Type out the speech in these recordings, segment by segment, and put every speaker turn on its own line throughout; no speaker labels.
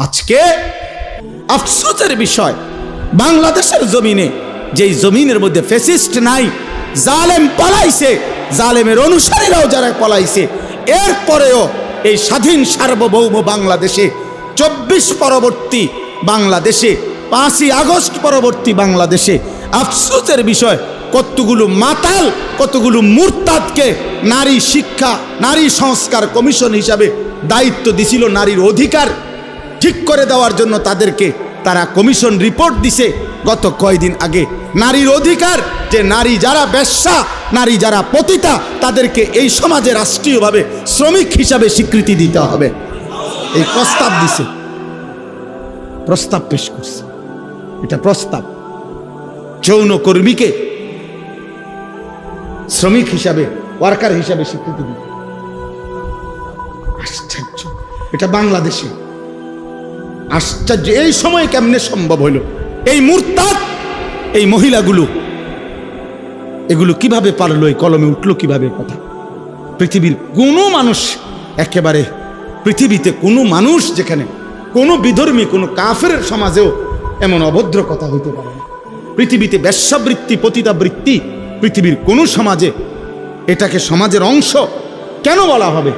আজকে আফসোসের বিষয়, বাংলাদেশের জমিনে যেই জমিনের মধ্যে ফ্যাসিস্ট নাই, জালেম পালাইছে, জালেমের অনুসারীরাও যারা পালাইছে, এরপরেও এই স্বাধীন সার্বভৌম বাংলাদেশে 24 পরবর্তী বাংলাদেশে, 5ই আগস্ট পরবর্তী বাংলাদেশে আফসোসের বিষয়, কতগুলো মাতাল, কতগুলো মুরতাদকে নারী শিক্ষা, নারী সংস্কার কমিশন হিসাবে দায়িত্ব দিছিল নারীর অধিকার ঠিক করে দেওয়ার জন্য। তাদেরকে তারা কমিশন রিপোর্ট দিছে গত কয়েকদিন আগে। নারীর অধিকার, যে নারী যারা বেশ্যা, নারী যারা পতিতা, তাদেরকে এই সমাজে রাষ্ট্রীয়ভাবে শ্রমিক হিসাবে স্বীকৃতি দিতে হবে, এই প্রস্তাব দিছে, প্রস্তাব পেশ করছে। এটা প্রস্তাব, যৌনকর্মীকে শ্রমিক হিসাবে, ওয়ার্কার হিসাবে স্বীকৃতি দিতে। আশ্চর্য, এটা বাংলাদেশে আশ্চর্য। এই সময় কেমনে সম্ভব হইল? এই মুরতাদ, এই মহিলাগুলো এগুলো কিভাবে পারলো, এই কলমে উঠলো কিভাবে কথা? পৃথিবীর কোনো মানুষ, একেবারে পৃথিবীতে কোনো মানুষ, যেখানে কোনো বিধর্মী, কোনো কাফের সমাজেও এমন অভদ্র কথা হইতে পারে না। পৃথিবীতে বেশ্যাবৃত্তি, পতিতাবৃত্তি পৃথিবীর কোনো সমাজে, এটাকে সমাজের অংশ কেন বলা হবে?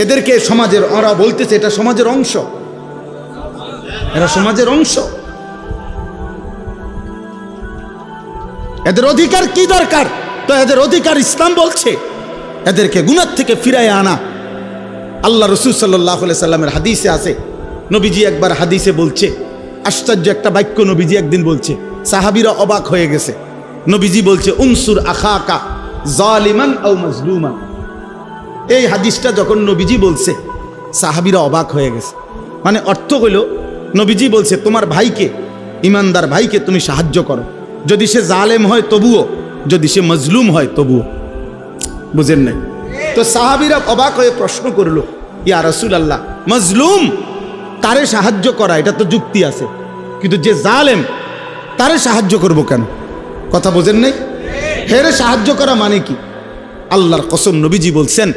এদেরকে সমাজের, ওরা বলতেছে এটা সমাজের অংশ, এরা সমাজের অংশ। এদের অধিকার কি দরকার? তো এদের অধিকার ইসলাম বলছে এদেরকে গুনাহ থেকে ফিরায় আনা। আল্লাহ রাসূল সাল্লাল্লাহু আলাইহি সাল্লামের হাদিসে আছে, নবীজি একবার হাদিসে বলছে, আশ্চর্য একটা বাক্য নবীজি একদিন বলছে, সাহাবীরা অবাক হয়ে গেছে। নবীজি বলছে, উনসুর আখাকা জালিমান আও মাজলুমান। এই হাদিসটা যখন নবীজি বলছে, সাহাবীরা অবাক হয়ে গেছে। মানে অর্থ হইল, নবীজি বলছে তোমার ভাইকে, ইমানদার ভাইকে তুমি সাহায্য করো, যদি সে জালেম হয় তবুও, যদি সে মজলুম হয় তবুও। বুঝেন নাই? তো সাহাবীরা অবাক হয়ে প্রশ্ন করলো, ইয়া রাসূলুল্লাহ, মজলুম তারে সাহায্য করা এটা তো যুক্তি আছে, কিন্তু যে জালেম তারে সাহায্য করব কেন? কথা বোঝেন নাই? হেরে সাহায্য করা মানে কি? আল্লাহর কসম, নবীজি বলছেন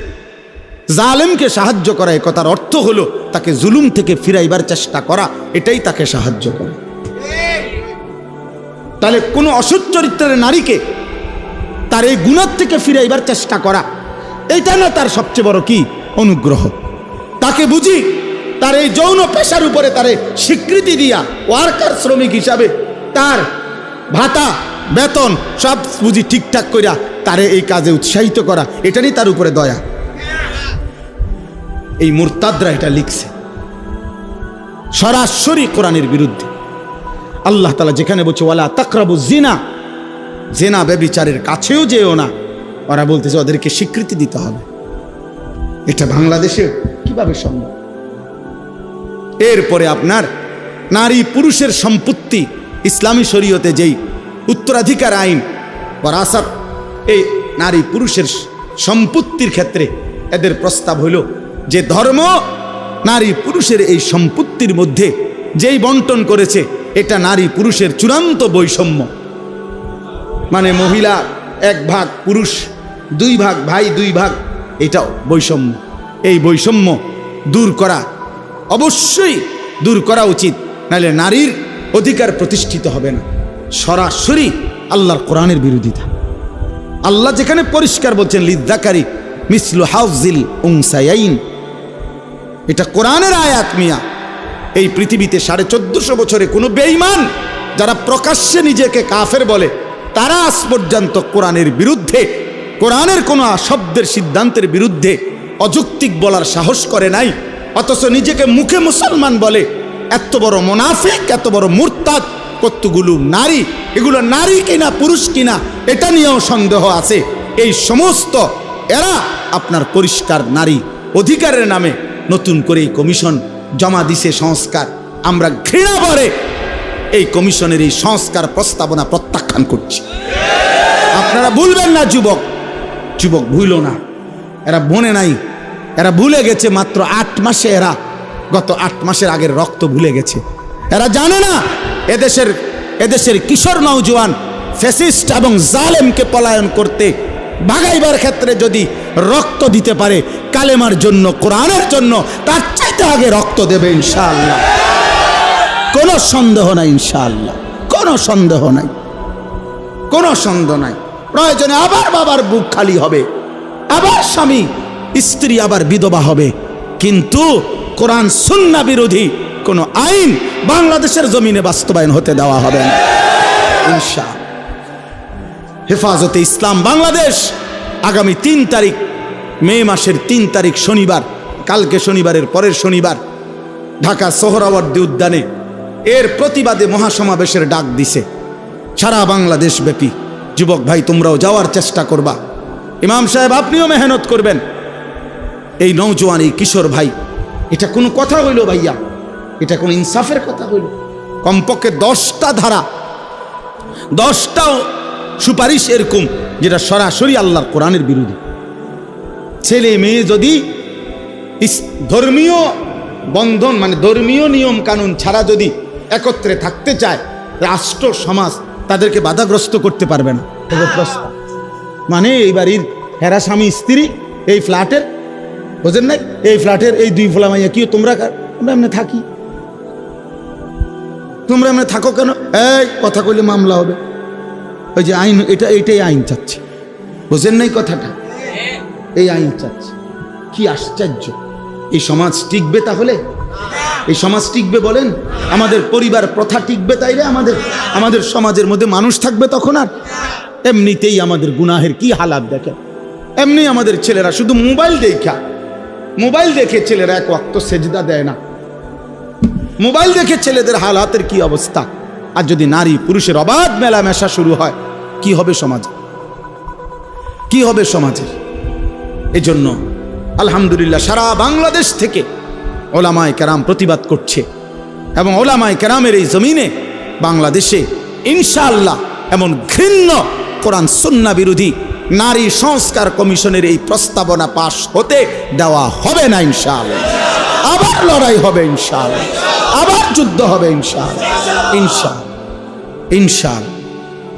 জালেমকে সাহায্য করা, এই কথার অর্থ হলো তাকে জুলুম থেকে ফিরাইবার চেষ্টা করা, এটাই তাকে সাহায্য করা। তাহলে কোনো অসৎ চরিত্রের নারীকে তার এই গুনাহ থেকে ফিরাইবার চেষ্টা করা, এইটা না তার সবচেয়ে বড় কি অনুগ্রহ? তাকে বুঝি তার এই যৌন পেশার উপরে তারে স্বীকৃতি দিয়া ওয়ার্কার, শ্রমিক হিসাবে তার ভাতা, বেতন সব বুঝি ঠিকঠাক করিয়া তারে এই কাজে উৎসাহিত করা, এটারই তার উপরে দয়া। এই মুরতাদরা এটা লিখছে সরাসরি কোরআনের বিরুদ্ধে। আল্লাহ তাআলা যেখানে বলছে ওয়ালা তাকরাবু জিনা, জেনা ব্যভিচারের কাছেও যেও না, ওরা বলতেছে ওদেরকে স্বীকৃতি দিতে হবে। এটা বাংলাদেশে কিভাবে সম্ভব? এরপরে আপনার নারী পুরুষের সম্পত্তি, ইসলামী শরীয়তে যেই উত্তরাধিকার আইন ওয়ারাসাত, এই নারী পুরুষের সম্পত্তির ক্ষেত্রে এদের প্রস্তাব হইল যে ধর্ম নারী পুরুষের এই সম্পত্তির মধ্যে যেই বন্টন করেছে, এটা নারী পুরুষের চূড়ান্ত বৈষম্য। মানে মহিলা 1 ভাগ, পুরুষ 2 ভাগ, ভাই 2 ভাগ, এটা বৈষম্য। এই বৈষম্য দূর করা, অবশ্যই দূর করা উচিত, নাহলে নারীর অধিকার প্রতিষ্ঠিত হবে না। সরাসরি আল্লাহর কোরআনের বিরোধিতা। আল্লাহ যেখানে পরিষ্কার বলছেন লিযযাকারি মিসলু হাযিল উনসায়াইন, এটা কোরআনের আয়াত মিয়া। এই পৃথিবীতে 1450 বছরে কোনো বেঈমান যারা প্রকাশ্যে নিজেকে কাফের বলে, তারা আজ পর্যন্ত কোরআনের বিরুদ্ধে, কোরআনের কোনো শব্দের সিদ্ধান্তের বিরুদ্ধে অযৌক্তিক বলার সাহস করে নাই। অথচ নিজেকে মুখে মুসলমান বলে, এত বড় মুনাফিক, এত বড় মুরতাদ। কতগুলো নারী, এগুলো নারী কিনা পুরুষ কিনা এটা নিয়েও সন্দেহ আছে। এই সমস্ত এরা আপনার পরিষ্কার নারী অধিকারের নামে নতুন করে এই কমিশন জমা দিছে সংস্কার। আমরা ঘৃণা ভরে এই কমিশনের এই সংস্কার প্রস্তাবনা প্রত্যাখ্যান করছি। আপনারা ভুলবেন না, যুবক ভুলো না, এরা বনে নাই, এরা ভুলে গেছে মাত্র 8 মাসে, এরা গত 8 মাসের আগের রক্ত ভুলে গেছে। এরা জানে না এদেশের কিশোর নওজোয়ান ফ্যাসিস্ট এবং জালেমকে পলায়ন করতে ভাগাইবার ক্ষেত্রে যদি রক্ত দিতে পারে কালেমার জন্য, কোরআনের জন্য, তার চাইতে আগে রক্ত দেবে ইনশাআল্লাহ। কোনো সন্দেহ নাই ইনশাআল্লাহ, কোনো সন্দেহ নাই, কোনো সন্দেহ নাই। প্রয়োজনে আবার বাবার বুক খালি হবে, আবার স্বামী স্ত্রী আবার বিধবা হবে, কিন্তু কোরআন সুন্নাহ বিরোধী কোন আইন বাংলাদেশের জমিনে বাস্তবায়ন হতে দেওয়া হবে না ইনশাআল্লাহ। হেফাজতে ইসলাম বাংলাদেশ আগামী 3 তারিখ, মে মাসের 3 তারিখ শনিবার, কালকে শনিবারের পরের শনিবার ঢাকা সোহরাওয়ার্দী উদ্যানে এর প্রতিবাদে মহাসমাবেশের ডাক দিছে সারা বাংলাদেশ ব্যাপী। যুবক ভাই তোমরাও যাওয়ার চেষ্টা করবা, ইমাম সাহেব আপনিও মেহনত করবেন। এই নওজোয়ান, এই কিশোর ভাই, এটা কোনো কথা হইল ভাইয়া? এটা কোনো ইনসাফের কথা হইল? কমপক্ষে 10টা ধারা, 10টা সুপারিশ এরকম যেটা সরাসরি আল্লাহর কোরআনের বিরোধী। ছেলে মেয়ে যদি ধর্মীয় বন্ধন মানে ধর্মীয় নিয়ম কানুন ছাড়া যদি একত্রে থাকতে চায়, রাষ্ট্র সমাজ তাদেরকে বাধাগ্রস্ত করতে পারবে না। মানে এই বাড়ির হেরা স্বামী স্ত্রী এই ফ্ল্যাটের, বোঝেন নাই, এই ফ্ল্যাটের এই 2 ফোলা মাইয়া কি তোমরা আমরা এমনি থাকি, তোমরা এমনি থাকো কেন? এই কথা কইলে মামলা হবে। ওই যে আইন, এইটাই আইন চাচ্ছে, বোঝেন নাই কথাটা? এই আইন চাচ্ছে। কি আশ্চর্য! এই সমাজ টিকবে তাহলে? এই সমাজ টিকবে বলেন? আমাদের পরিবার প্রথা টিকবে তাইলে? আমাদের সমাজের মধ্যে মানুষ থাকবে তখন? আর এমনিতেই আমাদের গুনাহের কি হালাত দেখেন। এমনি আমাদের ছেলেরা শুধু মোবাইল দেখে ছেলেরা 1 ওয়াক্ত সেজদা দেয় না। মোবাইল দেখে ছেলেদের হালাতের কি অবস্থা! আর যদি নারী পুরুষের অবাধ মেলামেশা শুরু হয়, কি হবে সমাজ? কি হবে সমাজের? এজন্য আলহামদুলিল্লাহ সারা বাংলাদেশ থেকে ওলামায়ে কেরাম প্রতিবাদ করছে, এবং ওলামায়ে কেরামের এই জমিনে বাংলাদেশে ইনশাআল্লাহ এমন ঘৃণ্য কোরআন সুন্নাহ বিরোধী নারী সংস্কার কমিশনের এই প্রস্তাবনা পাশ হতে দেওয়া হবে না ইনশাআল্লাহ। আবার লড়াই হবে ইনশাআল্লাহ, আবার যুদ্ধ হবে ইনশাআল্লাহ, ইনশাআল্লাহ।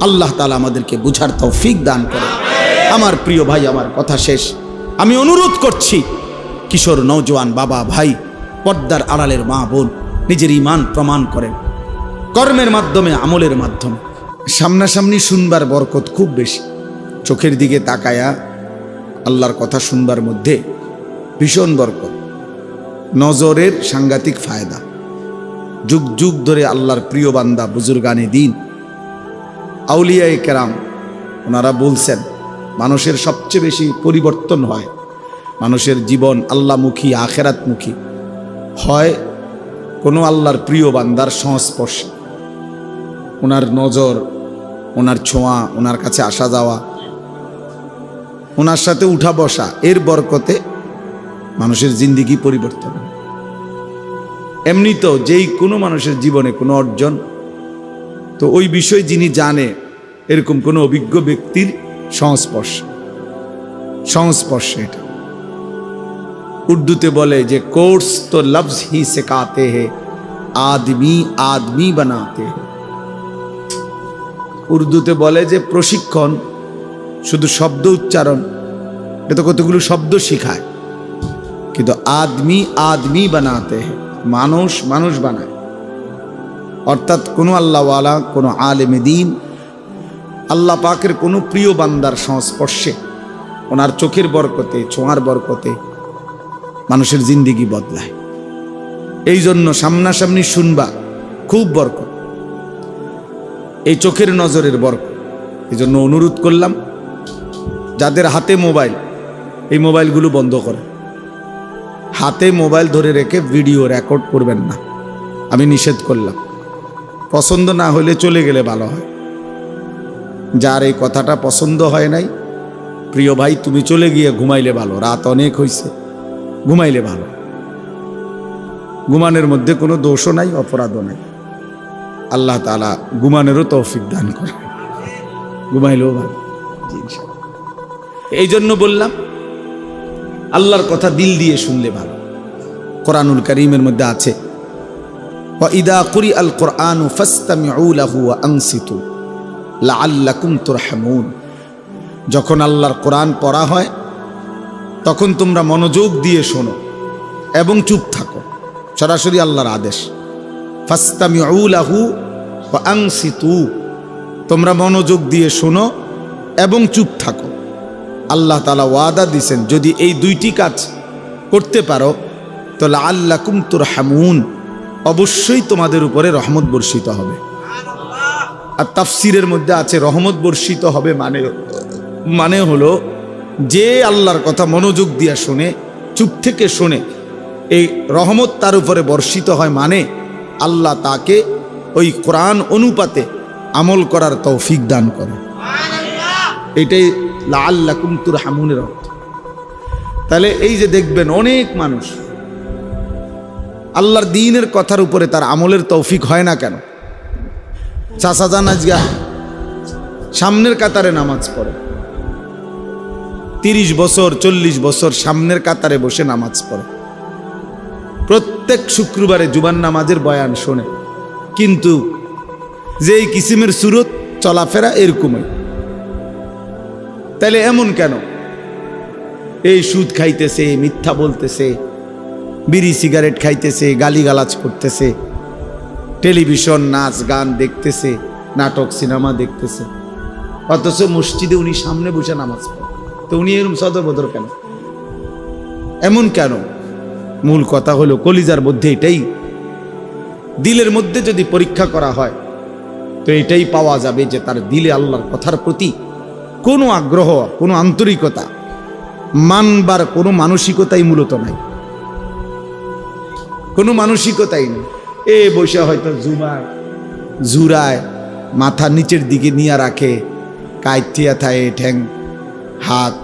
আল্লাহ তাআলা আমাদেরকে বুঝার তৌফিক দান করে। আমার প্রিয় ভাই, আমার কথা শেষ। আমি অনুরোধ করছি, কিশোর নওজোয়ান বাবা ভাই, পর্দার আড়ালের মা বোন, নিজের ঈমান প্রমাণ করেন কর্মের মাধ্যমে, আমলের মাধ্যমে। সামনাসামনি শুনবার বরকত খুব বেশি। চোখের দিকে তাকায়া আল্লাহর কথা শুনবার মধ্যে ভীষণ বরকত। নজরের সাংঘাতিক ফায়দা। যুগ যুগ ধরে আল্লাহর প্রিয় বান্দা, বুজুর্গানে দিন, আউলিয়ায়ে কেরাম, ওনারা বলছেন মানুষের সবচেয়ে বেশি পরিবর্তন হয়, মানুষের জীবন আল্লাহমুখী, আখেরাতমুখী হয় কোনো আল্লাহর প্রিয় বান্দার সংস্পর্শে। ওনার নজর, ওনার ছোঁয়া, ওনার কাছে আসা যাওয়া, ওনার সাথে উঠা বসা, এর বরকতে মানুষের জিন্দিগি পরিবর্তন। এমনি তো যেই কোনো মানুষের জীবনে কোনো অর্জন, তো ওই বিষয় যিনি জানে এরকম কোনো অভিজ্ঞ ব্যক্তির সংস্পর্শ এটা। উর্দুতে বলে যে কোর্স তো লফজ হি সিখাতে হে, আদমি আদমি বানাতে হে। উর্দুতে বলে যে প্রশিক্ষণ শুধু শব্দ উচ্চারণ, এটা তো কতগুলো শব্দ শিখায়, কিন্তু আদমি আদমি বানাতে হে, মানুষ মানুষ বানায়। অর্থাৎ কোনো আল্লাহওয়ালা, কোনো আলেমে দ্বীন, আল্লাহ পাকের কোনো প্রিয় বান্দার সংস্পর্শে, ওনার চোখের বরকতে, ছোঁয়ার বরকতে মানুষের জিন্দিগি বদলায়। এই জন্য সামনাসামনি শুনবা খুব বরকত, এই চোখের নজরের বরকত। এই জন্য অনুরোধ করলাম, যাদের হাতে মোবাইল, এই মোবাইলগুলো বন্ধ করে। হাতে মোবাইল ধরে রেখে ভিডিও রেকর্ড করবেন না, আমি নিষেধ করলাম। পছন্দ না হলে চলে গেলে ভালো হয়। যার এই কথাটা পছন্দ হয় নাই, প্রিয় ভাই, তুমি চলে গিয়ে ঘুমাইলে ভালো। রাত অনেক হয়েছে, ঘুমাইলে ভালো। ঘুমানোর মধ্যে কোনো দোষও নাই, অপরাধও নাই। আল্লাহ তাআলা ঘুমানোরও তৌফিক দান করে, ঘুমাইলেও ভালো। এই জন্য বললাম, আল্লাহর কথা দিল দিয়ে শুনলে ভালো। কোরআনুল কারীমের মধ্যে আছে, ওয়াইদা কুরিআল কুরআনু ফাসতামিউ লাহু ওয়া আনসিতু লাআল্লাকুম তুরহামুন। যখন আল্লাহর কোরআন পড়া হয় তখন তোমরা মনোযোগ দিয়ে শোনো এবং চুপ থাকো। সরাসরি আল্লাহর আদেশ, ফাস্তামিউ লাহু ওয়া আনসিতু, তোমরা মনোযোগ দিয়ে শোনো এবং চুপ থাকো। আল্লাহ তাআলা ওয়াদা দিয়েছেন যদি এই দুইটি কাজ করতে পারো তো লাআল্লাকুম তুরহামুন, অবশ্যই তোমাদের উপরে রহমত বর্ষিত হবে। আর তাফসিরের মধ্যে আছে রহমত বর্ষিত হবে মানে হলো যে আল্লাহর কথা মনোযোগ দিয়ে শুনে, চুপ থেকে শুনে, এই রহমত তার উপরে বর্ষিত হয় মানে আল্লাহ তাকে ওই কোরআন অনুপাতে আমল করার তৌফিক দান করে। এটাই লাআল্লাকুম তুরহামুনের অর্থ। তাহলে এই যে দেখবেন অনেক মানুষ আল্লাহর দ্বীনের কথার উপরে তার আমলের তৌফিক হয় না কেন? চাচা যান আজগা সামনের কাতারে নামাজ পড়ে, 30 বছর 40 বছর সামনের কাতারে বসে নামাজ পড়ে, প্রত্যেক শুক্রবারে জুমার নামাজের বয়ান শোনে, কিন্তু যেই কিসিমের সুরত চলাফেরা এরকমই। তাহলে এমন কেন? এই সুদ খাইতেছে, মিথ্যা বলতেছে, বিড়ি সিগারেট খাইতেছে, গালিগালাজ করতেছে, টেলিভিশন নাচ গান দেখতেছে, নাটক সিনেমা দেখতেছে, অথচ মসজিদে উনি সামনে বসে নামাজ পড়েন। তো উনি এরকম সদরবদর কেন? এমন কেন? মূল কথা হলো কলিজার মধ্যে এটাই, দিলের মধ্যে যদি পরীক্ষা করা হয় তো এটাই পাওয়া যাবে যে তার দিলে আল্লাহর কথার প্রতি কোনো আগ্রহ, কোনো আন্তরিকতা, মানবার কোনো মানসিকতাই মূলত নাই, কোনো মানসিকতাই নেই। এ বসে হয়তো জুরায় মাথা নিচের দিকে নিয়ে রাখে, কাইথিয়া থায়ে ঠ্যাং হাত,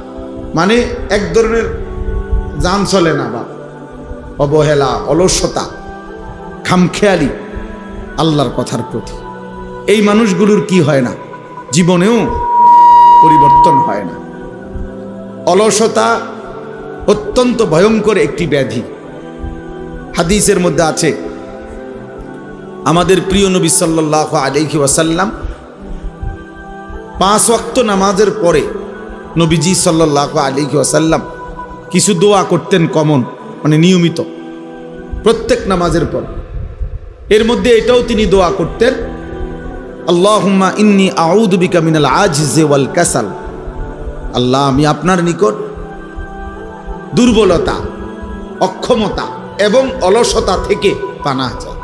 মানে এক ধরনের জান চলে না, বা অবহেলা, অলসতা, খামখেয়ালি আল্লাহর কথার প্রতি। এই মানুষগুলোর কি হয় না? জীবনেও পরিবর্তন হয় না। অলসতা অত্যন্ত ভয়ঙ্কর একটি ব্যাধি। হাদিসের মধ্যে আছে আমাদের প্রিয় নবী সাল্লাল্লাহু আলাইহি ওয়াসাল্লাম 5 ওয়াক্ত নামাজের পরে নবীজি সাল্লাল্লাহু আলাইহি ওয়াসাল্লাম কিছু দোয়া করতেন কমন, মানে নিয়মিত প্রত্যেক নামাজের পর। এর মধ্যে এটাও তিনি দোয়া করতেন, আল্লাহুম্মা ইন্নী আউযু বিকা মিনাল আজজি ওয়াল কাসাল, আল্লাহ আমি আপনার নিকট দুর্বলতা, অক্ষমতা এবং অলসতা থেকে পানাহ চাই।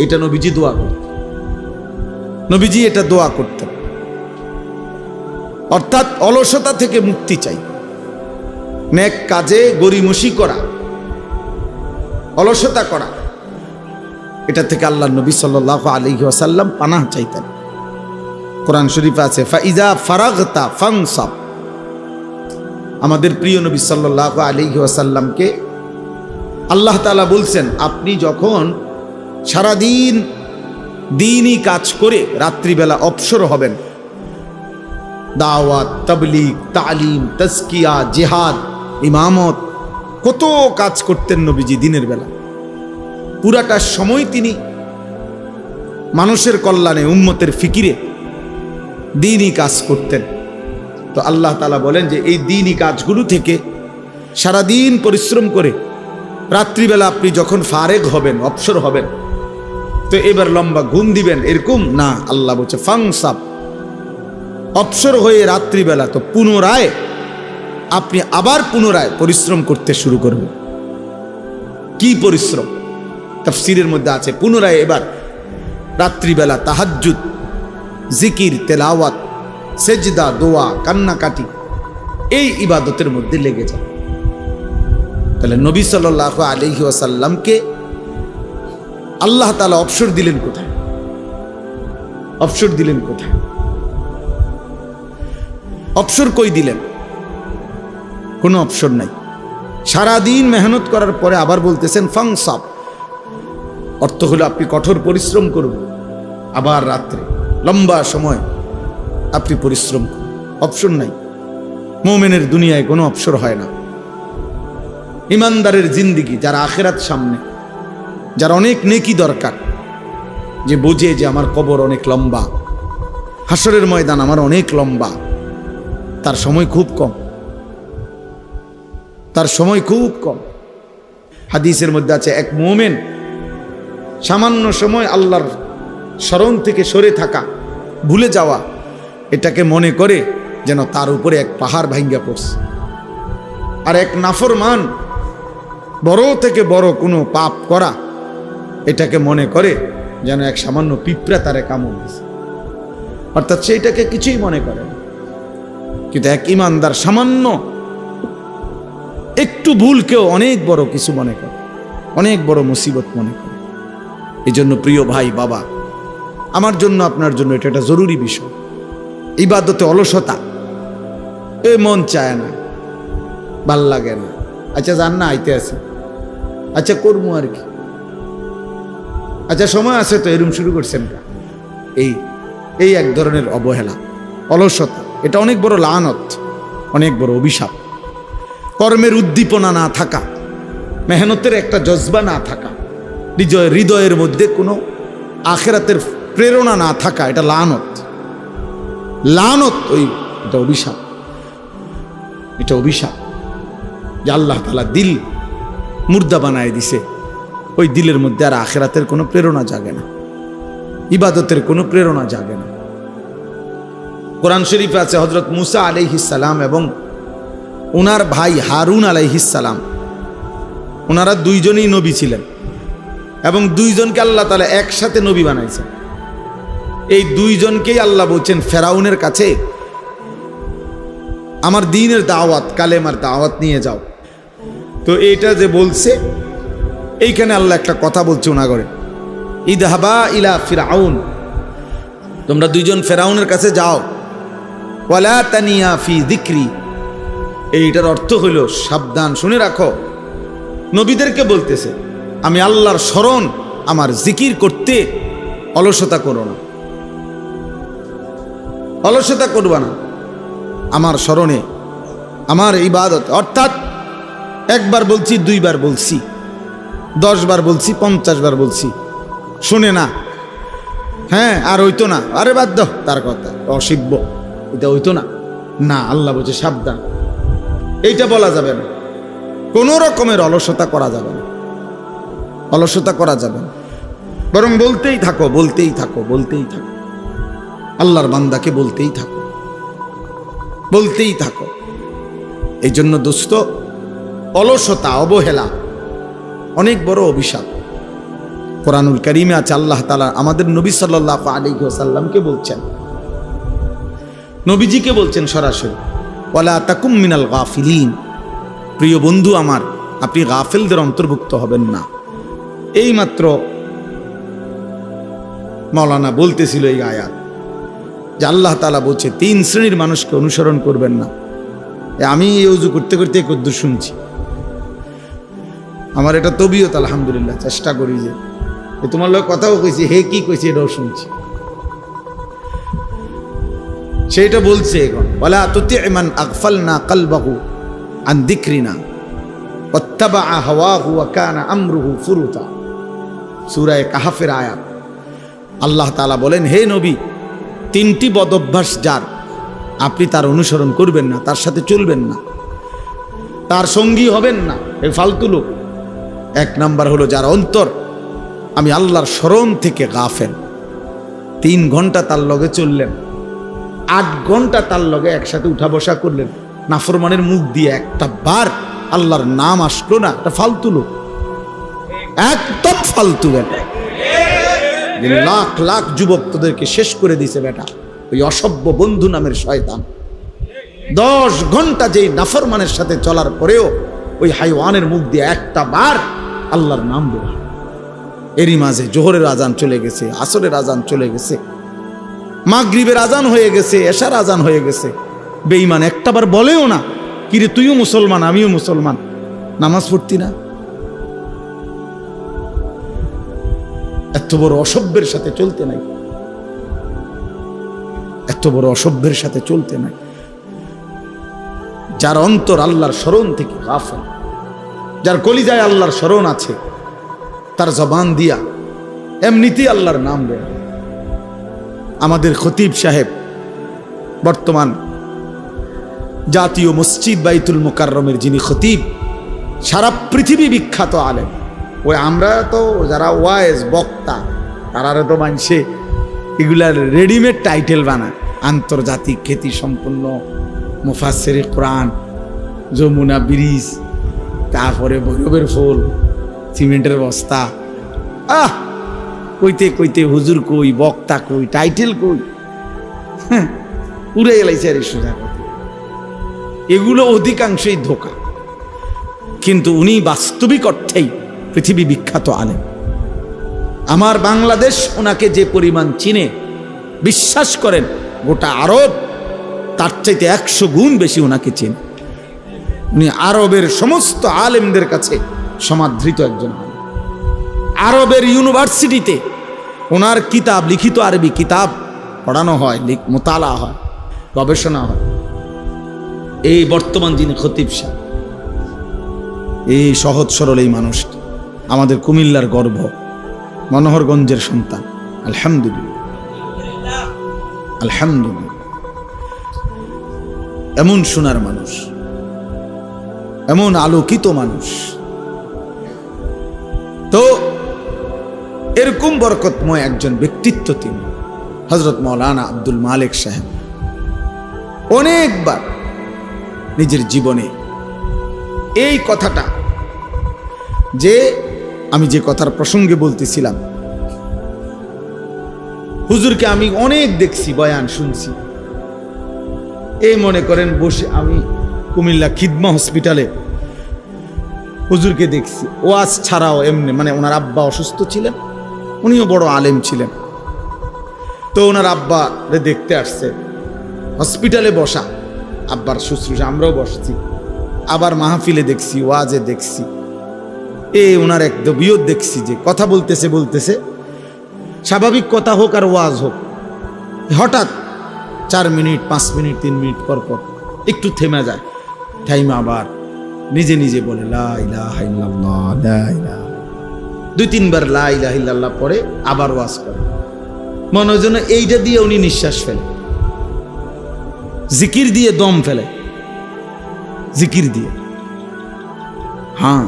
এটা নবীজি দোয়া করতেন, নবীজি এটা দোয়া করতেন, অর্থাৎ অলসতা থেকে মুক্তি চাই, নেক কাজে গরিমসি করা, অলসতা করা, এটা থেকে আল্লাহ নবী সাল্লাল্লাহু আলাইহি ওয়াসাল্লাম পানাহ চাইতেন। কোরআন শরীফে আছে ফাইজা ফারাগতা ফানসাব। আমাদের প্রিয় নবী সাল্লাল্লাহু আলাইহি ওয়াসাল্লামকে আল্লাহ তাআলা বলছেন আপনি যখন সারাদিন দ্বীনি কাজ করে রাত্রিবেলা অবসর হবেন, দাওয়াত, তাবলীগ, তালিম, তাজকিয়া, জিহাদ, ইমামত, কত কাজ করতেন নবীজি দিনের বেলা। পুরাটা সময় তিনি মানুষের কল্যাণে, উম্মতের ফিকিরে দ্বীনি কাজ করতেন। তো আল্লাহ তাআলা বলেন যে এই দ্বীনি কাজগুলো থেকে সারাদিন পরিশ্রম করে রাত্রিবেলা আপনি যখন ফারেগ হবেন, অবসর হবেন, তো এবার লম্বা ঘুম দিবেন এরকম না। আল্লাহ বলছে ফাংসাব, অবসর হয়ে রাত্রিবেলা তো পুনরায় আপনি আবার পুনরায় পরিশ্রম করতে শুরু করবেন। কি পরিশ্রম? তাফসীরের মধ্যে আছে পুনরায় এবার রাত্রিবেলা তাহাজ্জুদ, জিকির, তেলাওয়াত, সেজদা, দোয়া, কান্নাকাটি, এই ইবাদতের মধ্যে লেগে যায়। তাহলে নবী সাল্লাল্লাহু আলাইহি ওয়াসাল্লামকে আল্লাহ তাআলা অবসর দিলেন কোথায়? অবসর দিলেন কোথায়? অবসর কই দিলেন? কোনো অবসর নাই। সারাদিন মেহনত করার পরে আবার বলতেছেন ফাংসাব, অর্থ হলো আপনি কঠোর পরিশ্রম করবেন, আবার রাত্রে লম্বা সময় আপনি পরিশ্রম করুন। অবসর নাই। মুমিনের দুনিয়ায় কোনো অবসর হয় না। ইমানদারের জিন্দিগি, যারা আখিরাত সামনে, যার অনেক নেকি দরকার, যে বোঝে যে আমার কবর অনেক লম্বা, হাসরের ময়দান আমার অনেক লম্বা, তার সময় খুব কম। তার সময় খুব কম। হাদিসের মধ্যে আছে এক মুমিন সামান্য সময় আল্লাহর স্মরণ থেকে সরে থাকা, ভুলে যাওয়া, এটাকে মনে করে যেন তার উপরে এক পাহাড় ভাঙ্গা পড়ছে। আর এক নাফরমান বড় থেকে বড় কোনো পাপ করা, এটাকে মনে করে যেন এক সামান্য পিঁপড়া তারে কামড় দিছে, অর্থাৎ সেইটাকে কিছুই মনে করে না। কিন্তু এক ইমানদার সামান্য একটু ভুলকেও অনেক বড় কিছু মনে করে, অনেক বড় মুসিবত মনে করে। এই জন্য প্রিয় ভাই বাবা, আমার জন্য আপনার জন্য এটা একটা জরুরি বিষয়। ইবাদতে অলসতা, এ মন চায় না, ভাল লাগে না, আচ্ছা যান না, আইতে আছে, আচ্ছা করবো আর কি, আচ্ছা সময় আছে তো, এরম শুরু করছেন না। এই এক ধরনের অবহেলা, অলসতা, এটা অনেক বড় লানত, অনেক বড় অভিশাপ। কর্মের উদ্দীপনা না থাকা, মেহনতের একটা জজবা না থাকা, হৃদয়ের মধ্যে কোনো আখিরাতের প্রেরণা না থাকা, এটা লানত। লানত এটা অভিশাপ, এটা অভিশাপ যে আল্লাহ তাআলা দিল মুর্দা বানায় দিছে। ওই দিলের মধ্যে আর আখিরাতের কোনো প্রেরণা জাগে না, ইবাদতের কোনো প্রেরণা জাগে না। কোরআন শরীফে আছে হযরত মুসা আলাইহিস সালাম এবং ওনার ভাই হারুন আলাইহিস সালাম, ওনারা দুইজনই নবী ছিলেন এবং দুইজনকে আল্লাহ তাআলা একসাথে নবী বানাইছেন। এই দুইজনকেই আল্লাহ বলছেন ফেরাউনের কাছে আমার দ্বীনের দাওয়াত, কালেমার দাওয়াত নিয়ে যাও। তো এইটা যে বলছে, এইখানে আল্লাহ একটা কথা বলছে ওনাগরে, ইদহাবা ইলা ফিরাউন, তোমরা দুইজন ফেরাউনের কাছে যাও, ওয়ালা তানিয়া ফি যিকরি। এইটার অর্থ হইল সাবধান, শুনে রাখো, নবীদেরকে বলতেছে আমি আল্লাহর স্মরণ, আমার জিকির করতে অলসতা করো না, অলসতা করবা না আমার স্মরণে, আমার ইবাদত। অর্থাৎ একবার বলছি, দুইবার বলছি, 10 বার বলছি, 50 বার বলছি, শুনে না, হ্যাঁ আর হইতো না, আরে বাদ দাও তার কথা, অসিব্য, এটা হইতো না। না, আল্লাহ বলছে সাবধান, এইটা বলা যাবে না, কোনো রকমের অলসতা করা যাবে না, অলসতা করা যাবে না, বরং বলতেই থাকো, বলতেই থাকো, বলতেই থাকো, আল্লাহর বান্দাকে বলতেই থাকো, বলতেই থাকো। এই জন্য দোস্ত, অলসতা, অবহেলা অনেক বড় অভিশাপ। কোরআনুল কারীমে আছে আল্লাহ তাআলা আমাদের নবী সাল্লাল্লাহু আলাইহি ওয়াসাল্লামকে বলছেন, নবীজিকে বলছেন সরাসরি, ওয়ালা তাকুম মিনাল গাফিলিন, প্রিয় বন্ধু আমার, আপনি গাফেলদের অন্তর্ভুক্ত হবেন না। এইমাত্র মাওলানা বলতেছিল এই আয়াত যে আল্লাহ তাআলা বলছে 3 শ্রেণীর মানুষকে অনুসরণ করবেন না। আমি এই ওযু করতে করতে কদ্দু শুনছি, আমার এটা তবিয়ত, আলহামদুলিল্লাহ, চেষ্টা করি যে তোমার লোক কথাও কইছি, হে কি কইছি এটাও শুনছি। সেইটা বলছে এখন, ওয়ালা তুতি মান আগফালনা কলবাহু আন যিকরিনা ওয়াত্তাবা হাওয়াহু ওয়া কানা আমরুহু ফুরুতা। সূরা কাহফের আয়াত। আল্লাহ তাআলা বলেন, হে নবী, 3টি বদ অভ্যাস যার, আপনি তার অনুসরণ করবেন না, তার সাথে চলবেন না, তার সঙ্গী হবেন না, এই ফালতু লোক। 1 নাম্বার হলো যার অন্তর আমি আল্লাহর স্মরণ থেকে গাফেল। 3 ঘন্টা তার লগে চললেন, 8 ঘন্টা তার লগে একসাথে উঠা বসা করলেন, নাফরমানের মুখ দিয়ে একটা বার আল্লাহর নাম আসলো না, এটা ফালতু লোক, একদম ফালতু বেটা। লাখ লাখ যুবক তোদেরকে শেষ করে দিছে বেটা, ওই অসভ্য বন্ধু নামের শয়তান। 10 ঘন্টা যেই নাফরমানের সাথে চলার পরেও ওই হাইওয়ানের মুখ দিয়ে একটা বার আল্লাহর নাম বের হয়। এরই মাঝে জোহরের আজান চলে গেছে, আসরের আজান চলে গেছে, মাগরিবের আজান হয়ে গেছে, এশার আজান হয়ে গেছে। বেঈমান একটাবার বলেও না, কিরে তুইও মুসলমান আমিও মুসলমান, নামাজ পড়তি না? এত বড় অসভ্যের সাথে চলতে নাই, এত বড় অসভ্যের সাথে চলতে নাই। যার অন্তর আল্লাহর স্মরণ থেকে গাফেল, যার কলিজায় আল্লাহর স্মরণ আছে, তার জবান দিয়া এমনিতেই আল্লাহর নাম বের। আমাদের খতিব সাহেব বর্তমান জাতীয় মসজিদ বাইতুল মুকাররমের যিনি খতিব, সারা পৃথিবী বিখ্যাত আলেম। ওই আমরা তো যারা ওয়াইজ বক্তা তারা তো মানছে এগুলার রেডিমেড টাইটেল বানায়, আন্তর্জাতিক খ্যাতি সম্পন্ন মুফাসসিরে কোরআন, যমুনা ব্রিজ, তারপরে ভৈরবের ফুল, সিমেন্টের বস্তা। কইতে কইতে হুজুর কই, বক্তা কই, টাইটেল কই, উড়ে এলাইছে আর সোজা কথা। এগুলো অধিকাংশই ধোঁকা, কিন্তু উনি বাস্তবিক অর্থেই পৃথিবী বিখ্যাত আলেম। আমার বাংলাদেশ ওনাকে যে পরিমাণ চিনে, বিশ্বাস করেন গোটা আরব তার চাইতে 100 গুণ বেশি ওনাকে চিনে। উনি আরবের সমস্ত আলেমদের কাছে সমাদৃত একজন আলেম। আরবের ইউনিভার্সিটিতে ওনার কিতাব, লিখিত আরবি কিতাব পড়ানো হয়, মোতালা হয়, গবেষণা হয়। এই বর্তমান যিনি খতিব সাহেব, এই সহজ সরল এই মানুষটি আমাদের কুমিল্লার গর্ব, মনোহরগঞ্জের সন্তান। আলহামদুলিল্লাহ, আলহামদুলিল্লাহ। এমন সোনার মানুষ, এমন আলোকিত মানুষ। তো এরকম বরকতময় একজন ব্যক্তিত্ব তিনি হযরত মাওলানা আব্দুল মালেক সাহেব। অনেকবার নিজের জীবনে এই কথাটা, যে আমি যে কথার প্রসঙ্গে বলতেছিলাম, হুজুরকে আমি অনেক দেখছি, বয়ান শুনছি। এই মনে করেন বসে আমি কুমিল্লা খিদমা হসপিটালে হুজুরকে দেখছি, ওয়াজ ছাড়াও এমনি, মানে ওনার আব্বা অসুস্থ ছিলেন, উনিও বড় আলেম ছিলেন। তো ওনার আব্বা দেখতে আসছে, হসপিটালে বসা আব্বার শুশ্রূষা, আমরাও বসছি। আবার মাহফিলে দেখছি, ওয়াজে দেখছি, ওনার এক দবিয়ত দেখছি যে কথা বলতেছে বলতেছে, স্বাভাবিক কথা হোক আর ওয়াজ হোক, হঠাৎ 4 মিনিট 5 মিনিট 3 মিনিট পর পর একটু থেমে যায়, থাইমা আবার নিজে নিজে বলে লা ইলাহা ইল্লাল্লাহ, লা ইলাহা, 2-3 বার লা ইলাহা ইল্লাল্লাহ পরে আবার ওয়াজ করে। মনে হয় যেন এইটা দিয়ে উনি নিঃশ্বাস ফেলে, জিকির দিয়ে দম ফেলে, জিকির দিয়ে। হ্যাঁ,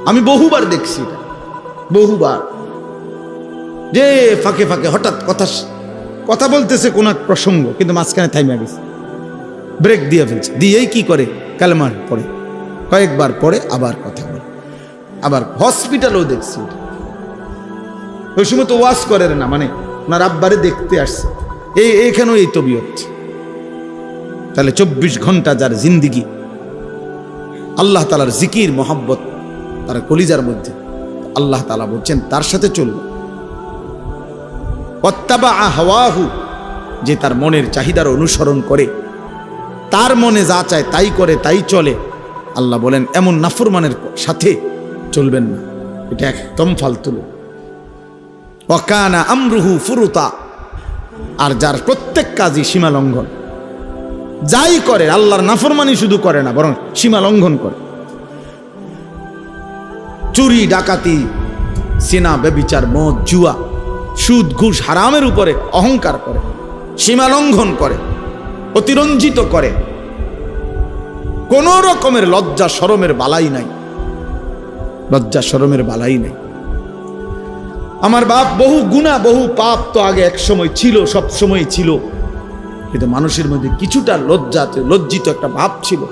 আমি বহুবার দেখছি এটা, বহুবার, যে ফাঁকে ফাঁকে হঠাৎ কথা বলতেছে কোন এক প্রসঙ্গ, কিন্তু মাঝখানে থাইমা গেছে, ব্রেক দিয়ে ফেলছে, দিয়েই কি করে কালেমা পড়ে, কয়েকবার পরে আবার কথা বলে। আবার হসপিটালেও দেখছি, ওই সময় তো ওয়াজ করে না, মানে ওনার আব্বারে দেখতে আসছে, এইখানেও এই তবিয়ত। তাহলে 24 ঘন্টা যার জিন্দিগি আল্লাহ তাআলার জিকির মোহাব্বত তার কলিজার মধ্যে, আল্লাহ তাআলা বলছেন তার সাথে চলবে। ওয়াত্তাবা হাওয়াহু, যে তার মনের চাহিদার অনুসরণ করে, তার মনে যা চায় তাই করে, তাই চলে, আল্লাহ বলেন এমন নাফরমানের সাথে চলবেন না, এটা একদম ফালতু। ওয়া কানা আমরুহু ফুরুতা, আর যার প্রত্যেক কাজই সীমা লঙ্ঘন, যাই করে আল্লাহর নাফরমানি শুধু করে না, বরং সীমা লঙ্ঘন করে। চুরি ডাকাতি, সিনা, ব্যভিচার, মদ, জুয়া, সুদ, ঘুষ, হারামের উপরে অহংকার করে, সীমা লঙ্ঘন করে, অতিরঞ্জিত করে, কোন রকমের লজ্জা শরমের বালাই নাই, লজ্জা শরমের বালাই নাই। আমার বাপ বহু গুনাহ, বহু পাপ তো আগে এক সময় ছিল, সব সময় ছিল, কিন্তু মানুষের মধ্যে কিছুটা লজ্জিত একটা ভাব ছিল।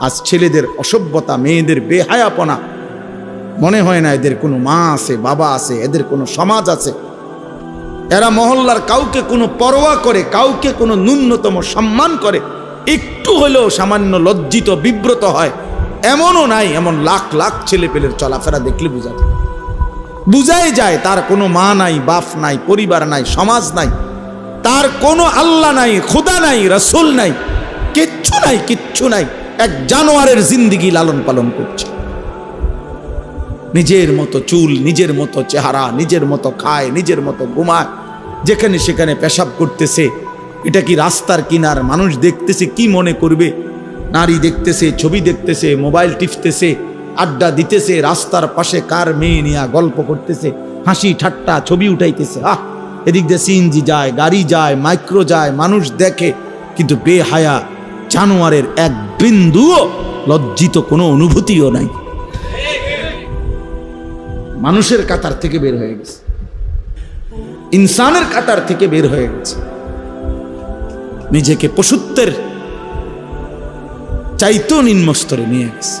আজ ছেলেদের অসভ্যতা, মেয়েদের বেহায়াপনা, মনে হয় না এদের কোনো মা আছে, বাবা আছে, এদের কোনো সমাজ আছে। এরা মহল্লার কাউকে কোনো পরোয়া করে, কাউকে কোনো ন্যূনতম সম্মান করে, একটু হলেও সামান্য লজ্জিত বিব্রত হয় এমনও নাই। এমন লাখ লাখ ছেলে পেলের চলাফেরা দেখলে বুঝাই যায় তার কোনো মা নাই, বাপ নাই, পরিবার নাই, সমাজ নাই, তার কোনো আল্লাহ নাই, খোদা নাই, রাসূল নাই, কিচ্ছু নাই, কিচ্ছু নাই। এক জানোয়ারের জিন্দিগি লালন পালন করছে, নিজের মতো চুল, নিজের মতো চেহারা, নিজের মতো খায়, নিজের মতো ঘুমায়, যেখানে সেখানে পেশাব করতেছে। এটা কি রাস্তার কিনার, মানুষ দেখতেছে কি মনে করবে? নারী দেখতেছে, ছবি দেখতেছে, মোবাইল টিপতেছে, আড্ডা দিতেছে, রাস্তার পাশে কার মেয়ে নিয়ে গল্প করতেছে, হাসি ঠাট্টা ছবি উঠাইতেছে। এদিক দিয়ে সিএনজি যায়, গাড়ি যায়, মাইক্রো যায়, মানুষ দেখে, কিন্তু বেহায়া জানোয়ারের এক বিন্দুও লজ্জিত কোনো অনুভূতিও নাই। মানুষের কাতার থেকে বের হয়ে গেছে, ইনসানের কাতার থেকে বের হয়ে গেছে, নিজেকে পশুত্বের চাইতেও নিম্ন স্তরে নিয়ে গেছে।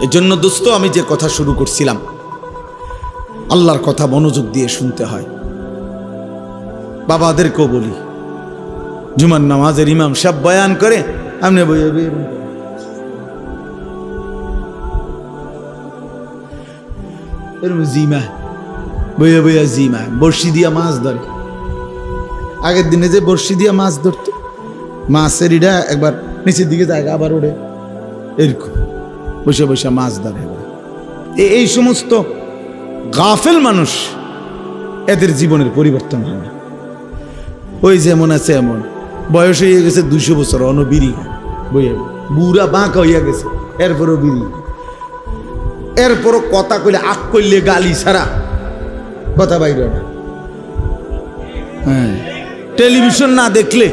এজন্য দোস্ত, আমি যে কথা শুরু করছিলাম, আল্লাহর কথা মনোযোগ দিয়ে শুনতে হয়। বাবাদেরকেও বলি, জুমার নামাজের ইমাম সাহেব বয়ান করে, আপনি বইয়া জিমা বইয়া বইয়া জিমা বড়শি দিয়া মাছ ধরে। আগের দিনে যে বড়শি দিয়া মাছ ধরতো, মাছের ইটা একবার নিচের দিকে যায়, আবার ওড়ে, এরকম বসে বসে মাছ ধরে। এই সমস্ত গাফেল মানুষ, এদের জীবনের পরিবর্তন হয় না। ওই যেমন আছে এমন, বয়স হয়ে গেছে 200 বছর, অনবিরি বইয়া বুড়া বাঁকা হইয়া গেছে, এরপরও বিড়ি, এরপরও কথা কইলে আগ করলে গালি ছাড়া কথা বাইর না। হ্যাঁ, টেলিভিশন না দেখলে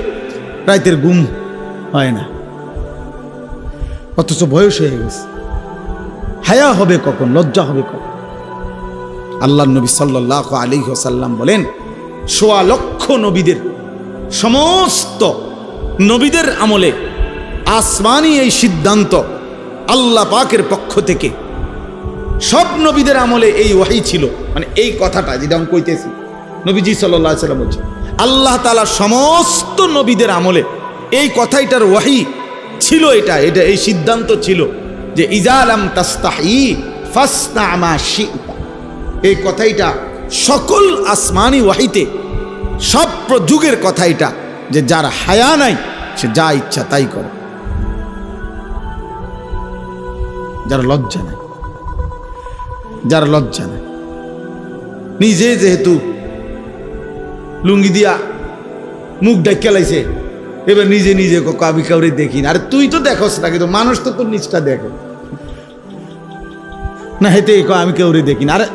রাতের ঘুম হয় না, অথচ বয়স হয়ে গেছে। হায়া হবে কখন, লজ্জা হবে কখন? আল্লাহ নবী সাল্লাল্লাহু আলাইহি ওয়াসাল্লাম বলেন, 1.25 লক্ষ নবীদের, সমস্ত নবীদের আমলে আসমানি এই সিদ্ধান্ত আল্লাহ পাকের পক্ষ থেকে, সব নবীদের আমলে এই ওয়াহী ছিল। মানে এই কথাটা যেটা আমি কইতেছি, নবীজি সাল্লাল্লাহু আলাইহি ওয়াসাল্লাম বলছেন, আল্লাহ তাআলা সমস্ত নবীদের আমলে এই কথাটার ওয়াহী ছিল। এটা এই সিদ্ধান্ত ছিল যে ইজা লাম তাস্তাহি ফাসনা মা শি'তা। এই কথাইটা সকল আসমানি ওয়াহীতে, সব যুগের কথা এটা, যে যার হায়া নাই সে যা ইচ্ছা তাই করে, যার লজ্জা নাই, যার লজ্জা নাই। নিজে যেহেতু লুঙ্গি দিয়া মুখ ডাক্কা লাইছে, এবার নিজে নিজে আমি কাউরে দেখি না। আরে তুই তো দেখোস না, কিন্তু মানুষ তো তোর নিচটা দেখে না, হেতে আমি কাউরে দেখি না। আরে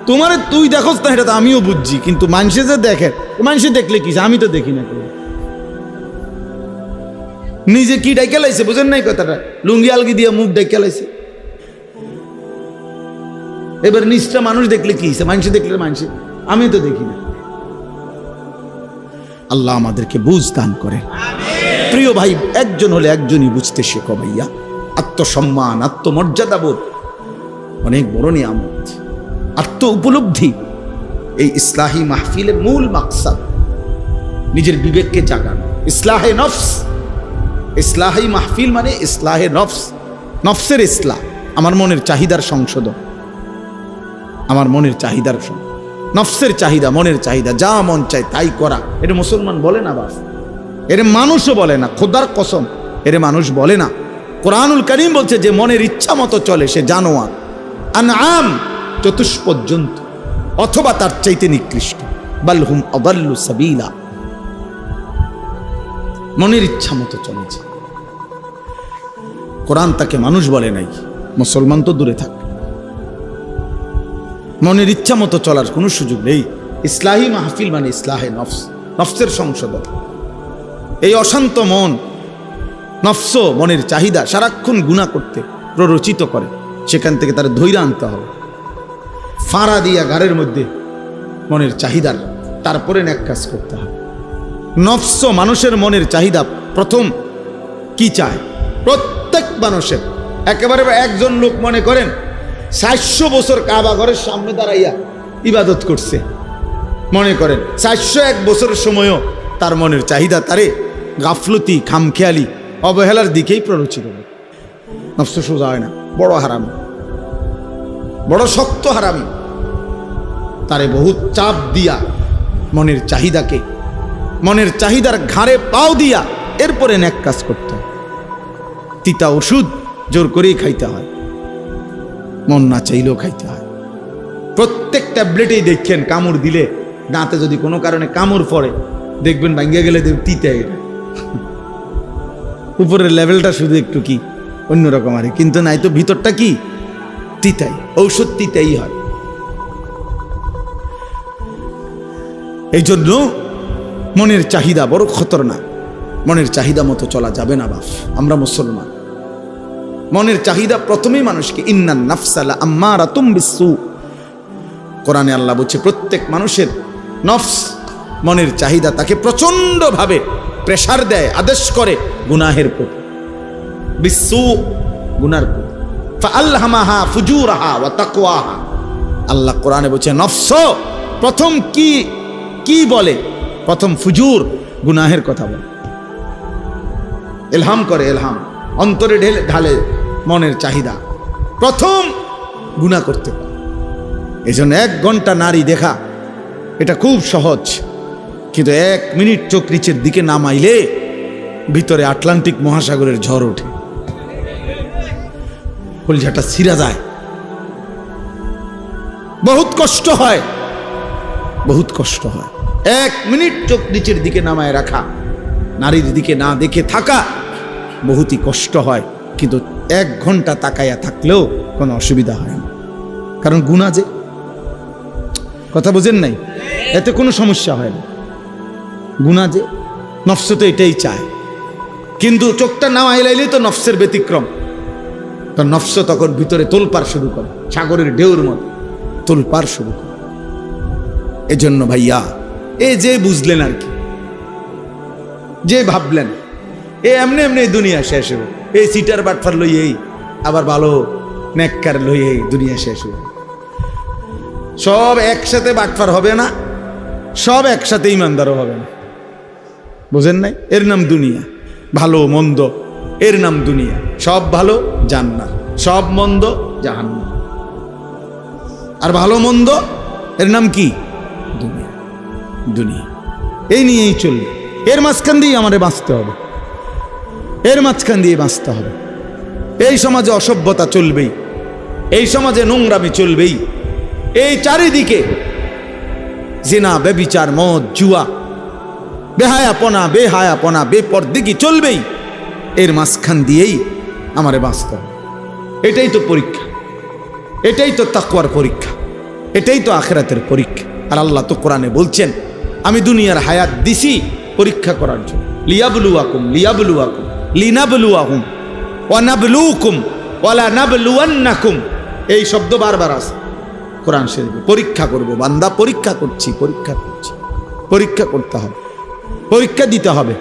তোমারে তুই দেখোস না, এটা তো আমিও বুঝছি, কিন্তু মানুষে যে দেখে, মানুষে দেখলে কি, আমি তো দেখি না। নিজে কি ডাইকা লাইছে, বুঝেন নাই কথাটা? লুঙ্গি আলগি দিয়ে মুখ ডাইকা লাইছে। এবার নিচটা মানুষ দেখলে কি, মানুষে দেখলে মানুষে, আমি তো দেখি না। আল্লাহ আমাদেরকে বুঝ দান করে। প্রিয় ভাই, একজন হলে একজনই বুঝতে শেখো ভাইয়া। আত্মসম্মান, আত্মমর্যাদা বোধ অনেক বড় নিয়ামত। আত্ম উপলব্ধি এই ইসলাহি মাহফিলের মূল মাকসাদ। নিজের বিবেককে জাগানো, ইসলাহে নফস। ইসলাহি মাহফিল মানে ইসলাহে নফস, নফসের ইসলাহ, আমার মনের চাহিদার সংশোধন, আমার মনের চাহিদার, নফসের চাহিদা, মনের চাহিদা, যা মন চায় তাই করা। এটা মুসলমান বলে না, বাস এরে মানুষও বলে না, খোদার কসম এরে মানুষ বলে না। কোরআনুল কারীম বলছে যে মনের ইচ্ছা মতো চলে সে জানোয়ার, আনআম, চতুষ্পদ জন্তু, অথবা তার চাইতে নিকৃষ্ট। বালহুম আদাল্লু সাবিলা। মনের ইচ্ছা মতো চলেছে। কোরআন তাকে মানুষ বলে নাই, মুসলমান তো দূরে থাক। মনের ইচ্ছা মতো চলার কোনো সুযোগ নেই। ইসলাহি মাহফিল মানে ইসলাহে নফস, নফসের সংশোধন। এই অশান্ত মন, নফস, মনের চাহিদা সারাক্ষণ গুনাহ করতে প্ররোচিত করে, সেখান থেকে তার ধৈর্য আনতে হবে, ফাঁড়া দিয়া ঘাড়ের মধ্যে মনের চাহিদার, তারপরে নেক কাজ করতে হবে। নফস, মানুষের মনের চাহিদা প্রথম কি চায়? প্রত্যেক মানুষের, একেবারে একজন লোক মনে করেন 400 বছর কাবা ঘরের সামনে দাঁড়াইয়া ইবাদত করছে, মনে করেন 401 বছরের সময়ও তার মনের চাহিদা তারে গাফলতি, খামখেয়ালি, অবহেলার দিকেই প্ররোচিত করে। নফস সোজা হয় না, বড় হারামি, বড় শক্ত হারামি। তারে বহুত চাপ দিয়া মনের চাহিদাকে, মনের চাহিদার ঘাড়ে পাও দিয়া এরপরে নেক কাজ করতে হয়। তিতা ওষুধ জোর করেই খাইতে হয়, মন না চাইলেও খাইতে হয়। প্রত্যেক ট্যাবলেটেই দেখেন কামড় দিলে, দাঁতে যদি কোনো কারণে কামড় পড়ে, দেখবেন ভাঙ্গিয়া গেলে তিতা, এটা উপরের লেভেলটা শুধু একটু কি অন্যরকম, আর কিন্তু নাই তো ভিতরটা কি তিতাই, ঔষধ তিতাই হয়। এই জন্য মনের চাহিদা বড় খতরনাক। মনের চাহিদা মতো চলা যাবে না বাপ। আমরা মুসলমান, মনের চাহিদা প্রথমেই মানুষকে ইন্নান নাফসালা আম্মারাতুম বিসসু। কোরআনে আল্লাহ বলছে প্রত্যেক মানুষের নফস মনের চাহিদা তাকে প্রচন্ডভাবে প্রেসার দেয়, আদেশ করে গুনাহের প্রতি, বিসসু গুনার প্রতি। ফাআলহামাহা ফুজুরাহা ওয়া তাকওয়াহা। আল্লাহ কোরআনে বলছে নফস প্রথম কি বলে, প্রথম ফুজুর গুনাহের কথা বলে, ইলহাম করে, ইলহাম অন্তরে ঢালে মনের চাহিদা, প্রথম গুনাহ করতে পারে। এই জন্য 1 ঘন্টা নারী দেখা এটা খুব সহজ, কিন্তু 1 মিনিট চোখ নিচের দিকে নামাইলে ভিতরে আটলান্টিক মহাসাগরের ঝড় ওঠে, কলিজাটা ছিঁড়া যায়, বহুত কষ্ট হয়, বহুত কষ্ট হয়। 1 মিনিট চোখ নিচের দিকে নামায় রাখা, নারীর দিকে না দেখে থাকা বহুতই কষ্ট হয়, কিন্তু 1 ঘন্টা তাকাইয়া থাকলেও কোনো অসুবিধা হয় না, কারণ গুনাহ যে, কথা বুঝেন নাই, এতে কোনো সমস্যা হয় না। গুনাহ যে, নফস তো এটাই চায়, কিন্তু চোখটা নামাইলেই তো নফসের ব্যতিক্রম, তো নফস তখন ভিতরে তোলপাড় শুরু করে, সাগরের ঢেউর মতো তোলপাড় শুরু করে। এজন্য ভাইয়া, যে বুঝলেন আর কি, যে ভাবলেন এমনি এমনি দুনিয়া শেষ হবে, সিটার বাটফার লইয়েই আবার ভালো নেককার লইয়েই দুনিয়া শেষ হবে। সব একসাথে বাটফার হবে না, সব একসাথে ইমানদারও হবে না, বুঝেন নাই? এর নাম দুনিয়া, ভালো মন্দ এর নাম দুনিয়া। সব ভালো জান্নাত, সব মন্দ জাহান্নাম। আর ভালো মন্দ এর নাম কি? দুনিয়া। দুনিয়া এই নিয়েই চলবে, এর মাঝখান দিয়ে আমাদের বাঁচতে হবে, এর মাঝখান দিয়ে বাঁচতে হবে। এই সমাজে অসভ্যতা চলবেই, এই সমাজে নোংরামি চলবেই, এই চারিদিকে জিনা, ব্যভিচার, মদ, জুয়া, বেহায়াপনা, বেপরদিকি চলবেই। এর মাঝখান দিয়েই আমারে বাঁচতে হবে। এটাই তো পরীক্ষা, এটাই তো তাকওয়ার পরীক্ষা, এটাই তো আখিরাতের পরীক্ষা। আর আল্লাহ তো কোরআনে বলছেন, আমি দুনিয়ার হায়াত দিছি পরীক্ষা করার জন্য, লিনাবলুয়াকুম ওয়া নাবলুকুম ওয়ালা নাবলুয়ান্নাকুম। এই শব্দ বারবার আছে কোরআন শরীফে। পরীক্ষা করব বান্দা, পরীক্ষা করছি, পরীক্ষা করতে হবে, পরীক্ষা দিতে হবে।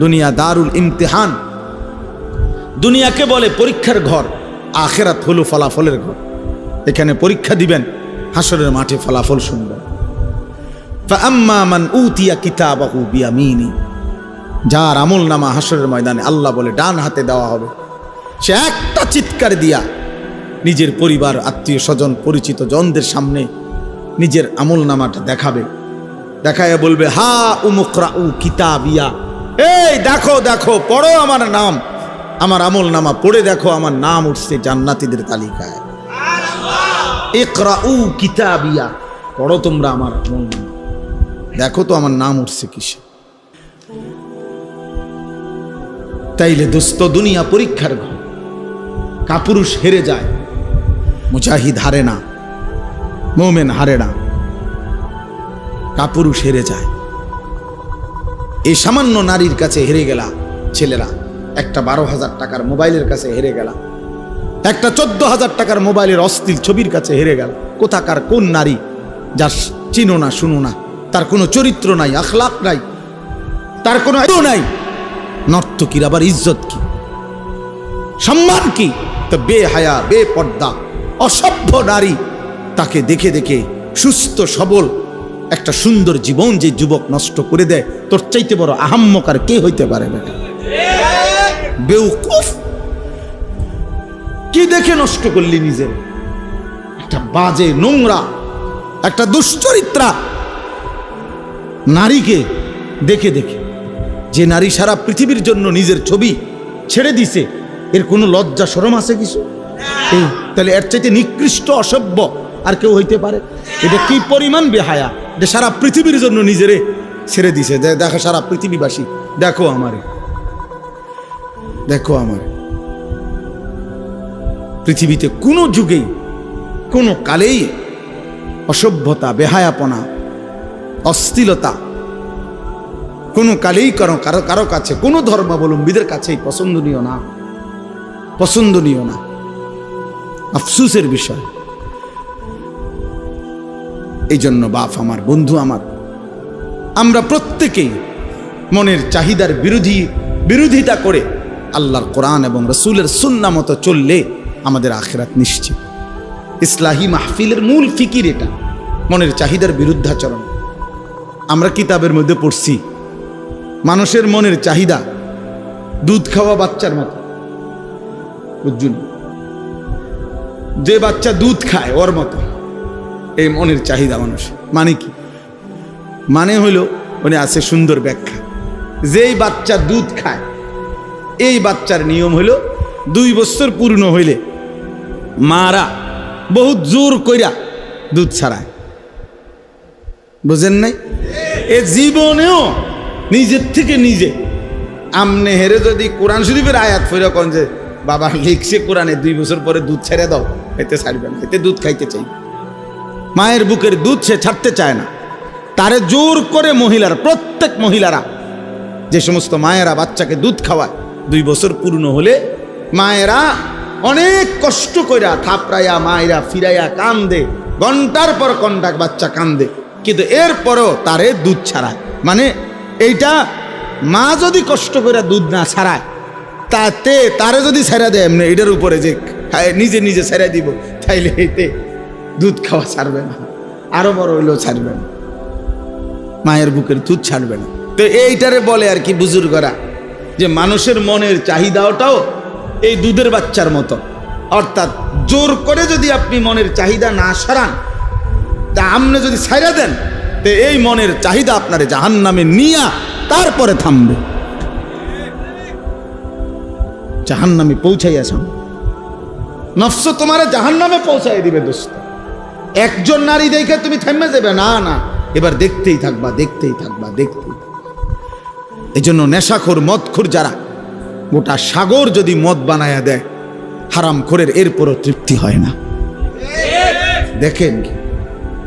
দুনিয়া দারুল ইমতিহান, দুনিয়াকে বলে পরীক্ষার ঘর, আখিরাত হলো ফলাফলের ঘর। এখানে পরীক্ষা দিবেন, হাসরের মাঠে ফলাফল শুনবেন। ফাআম্মা মান উতিয়া কিতাবাহু বিয়ামিনি, যার আমল নামা হাসরের ময়দানে আল্লাহ বলে ডান হাতে দেওয়া হবে, সে একটা চিৎকার দিয়া নিজের পরিবার, আত্মীয় স্বজন, পরিচিত জনদের সামনে নিজের আমল নামাটা দেখাবে, দেখাইয়া বলবে, হা উমুকরাউ কিতাবিয়া, এই দেখো দেখো, পড়ো আমার নাম, আমার আমল নামা পড়ে দেখো, আমার নাম উঠছে জান্নাতীদের তালিকায়। ইকরাউ কিতাবিয়া, পড়ো তোমরা আমার আমল নামা, দেখো তো আমার নাম উঠছে কিসে। তাইলে দোস্ত, দুনিয়া পরীক্ষার ঘর। কাপুরুষ হেরে যায়, মুজাহিদ হারে না, মোমেন হারে না, কাপুরুষ হেরে যায়। এই সামান্য নারীর কাছে হেরে গেলা ছেলেরা, একটা 12,000 টাকার মোবাইলের কাছে হেরে গেলা, একটা 14,000 টাকার মোবাইলের অশ্লীল ছবির কাছে হেরে গেল। কোথাকার কোন নারী, যার চিনো না, শুনো না, তার কোনো চরিত্র নাই, আখলাক নাই, তার কোনো নাই, নর্তকীর আবার ইজ্জত কি, সম্মান কি? তো বেহায়া, বেপর্দা, অসভ্য নারী, তাকে দেখে দেখে সুস্থ সবল একটা সুন্দর জীবন যে যুবক নষ্ট করে দেয়, তোর চাইতে বড় আহাম্মক আর কে হইতে পারে? বেটা বেউকুফ, কি দেখে নষ্ট করলি নিজের? একটা বাজে, নোংরা, একটা দুশ্চরিত্রা নারীকে দেখে দেখে, যে নারী সারা পৃথিবীর জন্য নিজের ছবি ছেড়ে দিছে, এর কোনো লজ্জা শরম আছে কিছু? তাহলে এর চাইতে নিকৃষ্ট, অসভ্য আর কেউ হইতে পারে? এটা কি পরিমাণ বেহায়া, যে সারা পৃথিবীর জন্য নিজেরে ছেড়ে দিছে। দেখো সারা পৃথিবীবাসী, দেখো আমারে, দেখো আমারে। পৃথিবীতে কোনো যুগেই, কোনো কালেই অসভ্যতা, বেহায়াপনা, অশ্লীলতা কোনো কালেই কারো কাছে, কোনো ধর্মাবলম্বীদের কাছেই পছন্দনীয় না। পছন্দনীয় না, আফসোসের বিষয়। এই জন্য বাপ আমার, বন্ধু আমার, আমরা প্রত্যেকেই মনের চাহিদার বিরোধিতা করে আল্লাহর কোরআন এবং রসুলের সুন্নাহ মতো চললে আমাদের আখিরাত নিশ্চিত। ইসলাহি মাহফিলের মূল ফিকির এটা, মনের চাহিদার বিরুদ্ধাচরণ। আমরা কিতাবের মধ্যে পড়ছি মানুষের মনের চাহিদা দুধ খাওয়া বাচ্চার মতো, বুঝুন, যে বাচ্চা দুধ খায় ওর মতো এই মনের চাহিদা মানুষ। মানে কি? মানে হইল, উনি আছে সুন্দর ব্যাখ্যা, যেই বাচ্চা দুধ খায় এই বাচ্চার নিয়ম হইল 2 বছর পূর্ণ হইলে মারা বহুত জোর কইরা দুধ ছাড়ায়। বুঝেন নাই? এ জীবনেও নিজের থেকে নিজে আমনে হেরে যদি কোরআন শরীফের আয়াত ফিরে কোন যে বাবা লিখছে কোরআনে 2 বছর পরে দুধ ছেড়ে দাও, এতে ছাড়বে না, এতে দুধ খাইতে চাই। মায়ের বুকের দুধ সে ছাড়তে চায় না, তারে জোর করে মহিলারা, প্রত্যেক মহিলারা, যে সমস্ত মায়েরা বাচ্চাকে দুধ খাওয়ায় 2 বছর পূর্ণ হলে মায়েরা অনেক কষ্ট কইরা থাপড়াইয়া মায়েরা ফিরাইয়া কান্দে, ঘন্টার পর ঘন্টা বাচ্চা কান্দে, কিন্তু এরপরও তারে দুধ ছাড়ায়। মানে এইটা মা যদি কষ্ট করে দুধ না ছাড়ায়, তাতে তারে যদি ছেড়ে দেয় এমনি এটার উপরে যে নিজে নিজে ছেড়ে দিব, তাইলে এতে দুধ খাওয়া ছাড়বে না, আরো বড় হইলেও ছাড়বে না, মায়ের বুকের দুধ ছাড়বে না। তো এইটারে বলে আর কি বুজুর্গরা যে মানুষের মনের চাহিদাটাও এই দুধের বাচ্চার মতো, অর্থাৎ জোর করে যদি আপনি মনের চাহিদা না সারান, তা আপনি যদি ছাইড়া দেন, তো এই মনের চাহিদা আপনার জাহান্নামে নিয়া তারপরে থামবে, জাহান্নামে পৌঁছাইয়াছ, নফস তোমার জাহান্নামে পৌঁছাই দিবে দোস্ত। একজন নারী দেখে তুমি থেমে যাবে না, না, এবার দেখতেই থাকবা, দেখতেই থাকবা, দেখতেই। এই জন্য নেশাখোর মদখোর যারা, গোটা সাগর যদি মদ বানায়া দেয় হারামখোরের, এরপরও তৃপ্তি হয় না। দেখেন কি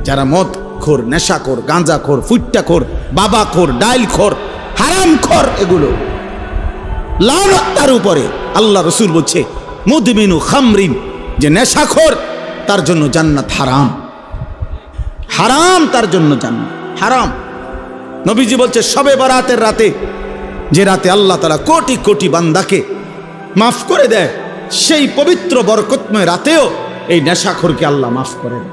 যারা মদখোর, নেশাখোর, গাঁজাখোর, ফুট্টাখোর, বাবাখোর, ডাইলখোর, হারামখোর, এগুলো লানত তার উপরে। আল্লাহ রসুল বলছে মুদমিনু খামরিন, যে নেশাখোর তার জন্য জান্নাত হারাম, হারাম, তার জন্য জান্নাত হারাম। নবীজি বলছে শবে বরাতের রাতে, যে রাতে আল্লাহ তাআলা কোটি কোটি বান্দাকে মাফ করে দেয়, সেই পবিত্র বরকতময় রাতেও এই নেশাখোরকে আল্লাহ মাফ করেন,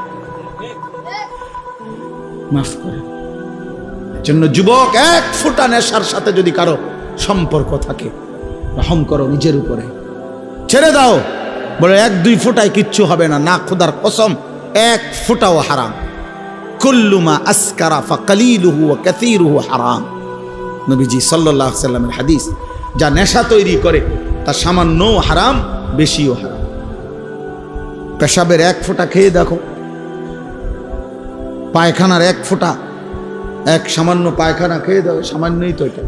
মাফ করেন। জন্য যুবক, 1 ফোঁটা নেশার সাথে যদি কারো সম্পর্ক থাকে, রহম করো নিজের উপরে, ছেড়ে দাও। বলে 1-2 ফোঁটায় কিচ্ছু হবে না, না, খোদার কসম 1 ফোঁটাও হারাম। কুল্লু মা আসকারা ফাকালিলুহু ওয়া কাসীরুহু হারাম। নবীজি সাল্লাল্লাহু আলাইহি সাল্লামের হাদিস, যা নেশা তৈরি করে তা সামান্যও হারাম, বেশিও হারাম। পেশাবের 1 ফোঁটা খেয়ে দেখো, পায়খানার 1 ফোঁটা, এক সামান্য পায়খানা খেয়ে দাও, সামান্যই তো এটা।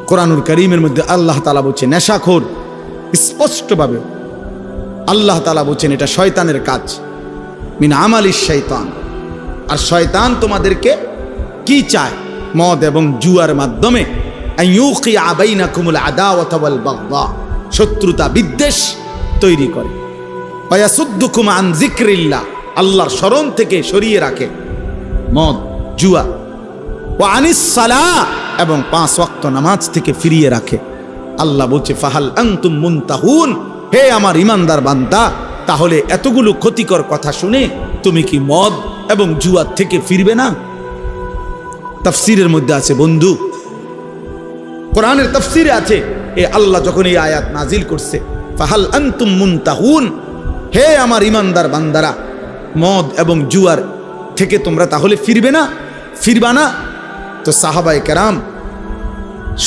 কোরআনুল কারীমের মধ্যে আল্লাহ তাআলা বলছেন নেশাখোর, স্পষ্টভাবে আল্লাহ তাআলা বলছেন এটা শয়তানের কাজ, মিন আমালিশ শয়তান। আর শয়তান তোমাদেরকে কি চায়? মদ এবং জুয়ার মাধ্যমে আইয়ুকিয়া বাইনাকুমুল আদাওয়াতা ওয়াল বাগদা, শত্রুতা বিদ্বেষ তৈরি করে। ওয়ায়াসুদ্দুকুম আন যিকরিল্লাহ, আল্লাহর স্মরণ থেকে সরিয়ে রাখে মদ, জুয়া। ওয়া আনিস সালাহ, এবং 5 ওয়াক্ত নামাজ থেকে ফিরিয়ে রাখে। আল্লাহ বলছে ফাহাল আনতুম মুনতাহুন, হে আমার ইমানদার বান্দা, তাহলে এতগুলো ক্ষতিকর কথা শুনে তুমি কি মদ এবং জুয়ার থেকে ফিরবে না? তাফসীরের মধ্যে আছে বন্ধু, কোরআনের তাফসীরে আছে, এ আল্লাহ যখন এই আয়াত নাজিল করছে, ফাহাল আনতুম মুনতাহুন, হে আমার ইমানদার বান্দারা, মদ এবং জুয়ার থেকে তোমরা তাহলে ফিরবে না, ফিরবা না? তো সাহাবায়ে কেরাম